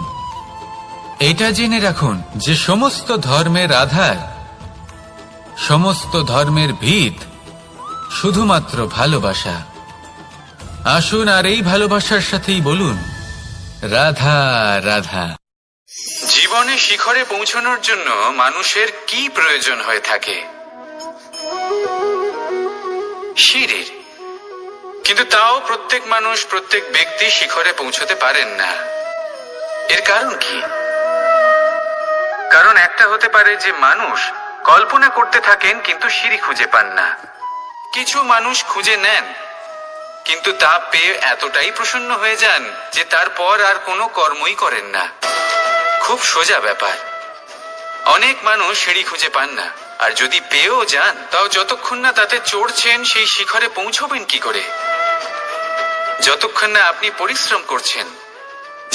এটা জেনে রাখুন যে সমস্ত ধর্মের আধার, সমস্ত ধর্মের ভিত শুধুমাত্র ভালোবাসা। আসুন আর এই ভালোবাসার সাথেই বলুন, রাধা রাধা।
জীবনে শিখরে পৌঁছানোর জন্য মানুষের কি প্রয়োজন হয়ে থাকে? সিঁড়ির। কিন্তু তাও প্রত্যেক মানুষ, প্রত্যেক ব্যক্তি শিখরে পৌঁছতে পারেন না। এর কারণ কি? কারণ একটা হতে পারে যে মানুষ কল্পনা করতে থাকেন কিন্তু সিঁড়ি খুঁজে পান না। কিছু মানুষ খুঁজে নেন কিন্তু তা পেয়ে এতটাই প্রসন্ন হয়ে যান যে তারপর আর কোনো কর্মই করেন না। খুব সোজা ব্যাপার। অনেক মানুষ সিঁড়ি খুঁজে পান না, আর যদি পেয়েও যান তাও যতক্ষণ না তাতে চড়ছেন সেই শিখরে পৌঁছবেন কি করে? যতক্ষণ না আপনি পরিশ্রম করছেন,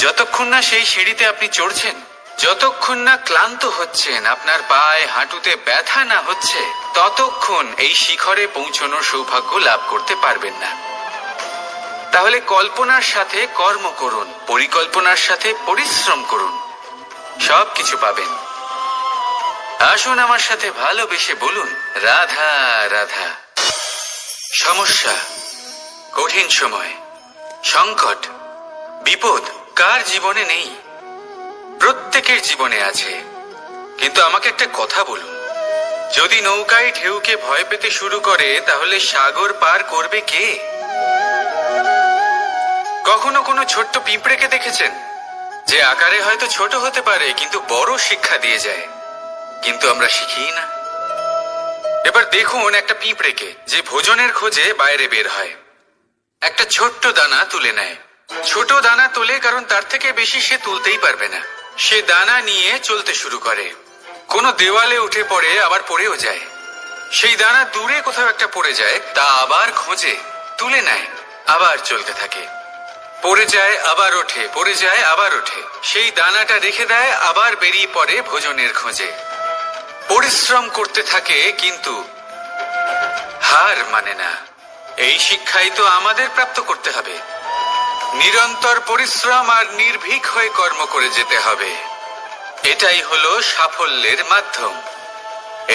যতক্ষণ না সেই সিঁড়িতে আপনি চড়ছেন, যতক্ষণ না ক্লান্ত হচ্ছেন, আপনার পায়ে হাঁটুতে ব্যথা না হচ্ছে, ততক্ষণ এই শিখরে পৌঁছানোর সৌভাগ্য লাভ করতে পারবেন না। তাহলে কল্পনার সাথে কর্ম করুন, পরিকল্পনার সাথে পরিশ্রম করুন, সব কিছু পাবেন। আসুন আমার সাথে ভালোবেসে বলুন, রাধা রাধা। সমস্যা, কঠিন সময়, সংকট, বিপদ কার জীবনে নেই? প্রত্যেকের জীবনে আছে। কিন্তু আমাকে একটা কথা বলুন, যদি নৌকায় ঢেউকে ভয় পেতে শুরু করে, তাহলে সাগর পার করবে কে? কখনো কোনো ছোট্ট পিঁপড়েকে দেখেছেন যে আকারে হয়তো ছোট হতে পারে কিন্তু বড় শিক্ষা দিয়ে যায়? কিন্তু আমরা শিখি না। এবার দেখুন একটা পিঁপড়েকে যে ভোজনের খোঁজে বাইরে বের হয়, একটা ছোট্ট দানা তুলে নেয়। ছোট দানা তোলে কারণ তার থেকে বেশি সে তুলতেই পারবে না। সে দানা নিয়ে চলতে শুরু করে, কোনো দেওয়ালে উঠে পড়ে, আবার পড়েও যায়। সেই দানা দূরে কোথাও একটা পড়ে যায়, তা আবার খোঁজে, তুলে নেয়, আবার চলতে থাকে। পড়ে যায় আবার ওঠে, পড়ে যায় আবার ওঠে। সেই দানাটা রেখে দেয়, আবার বেরিয়ে পড়ে ভোজনের খোঁজে। পরিশ্রম করতে থাকে কিন্তু হার মানে না। এই শিক্ষাই তো আমাদের প্রাপ্ত করতে হবে। নিরন্তর পরিশ্রম আর নির্ভীক হয়ে কর্ম করে যেতে হবে। এটাই হলো সাফল্যের মাধ্যম,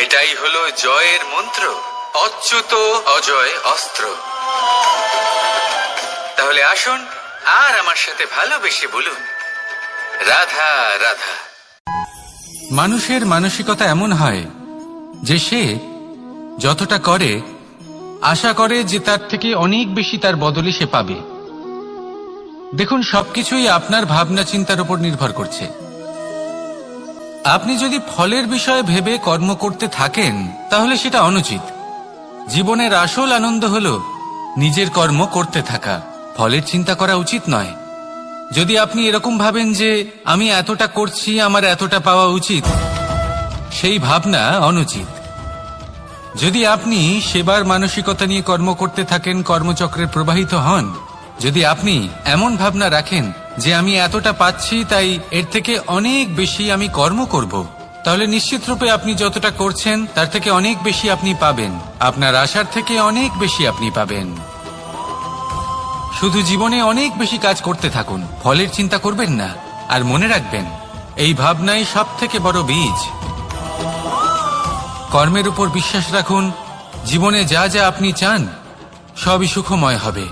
এটাই হলো জয়ের মন্ত্র। অচ্যুত অজয় অস্ত্র। তাহলে আসুন আর আমার সাথে ভালোবেসে বলুন, রাধা রাধা।
মানুষের মানসিকতা এমন হয় যে সে যতটা করে আশা করে যে তার থেকে অনেক বেশি তার বদলে সে পাবে। দেখুন, সবকিছুই আপনার ভাবনা চিন্তার উপর নির্ভর করছে। আপনি যদি ফলের বিষয়ে ভেবে কর্ম করতে থাকেন তাহলে সেটা অনুচিত। জীবনের আসল আনন্দ হলো নিজের কর্ম করতে থাকা, ফলের চিন্তা করা উচিত নয়। যদি আপনি এরকম ভাবেন যে আমি এতটা করছি, আমার এতটা পাওয়া উচিত, সেই ভাবনা অনুচিত। যদি আপনি সেবার মানসিকতা নিয়ে কর্ম করতে থাকেন, কর্মচক্রে প্রবাহিত হন, যদি আপনি এমন ভাবনা রাখেন যে আমি এতটা পাচ্ছি তাই এর থেকে অনেক বেশি আমি কর্ম করব, তাহলে নিশ্চিত রূপে আপনি যতটা করছেন তার থেকে অনেক বেশি আপনি পাবেন। আপনার আশার থেকে অনেক বেশি আপনি পাবেন। শুধু জীবনে অনেক বেশি কাজ করতে থাকুন, ফলের চিন্তা করবেন না। আর মনে রাখবেন, এই ভাবনাই সব থেকে বড় বীজ। কর্মের উপর বিশ্বাস রাখুন, জীবনে যা যা আপনি চান সবই সুখময় হবে।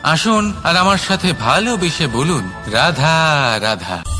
আসুন আর আমার সাথে ভালোবেসে বলুন, রাধা রাধা।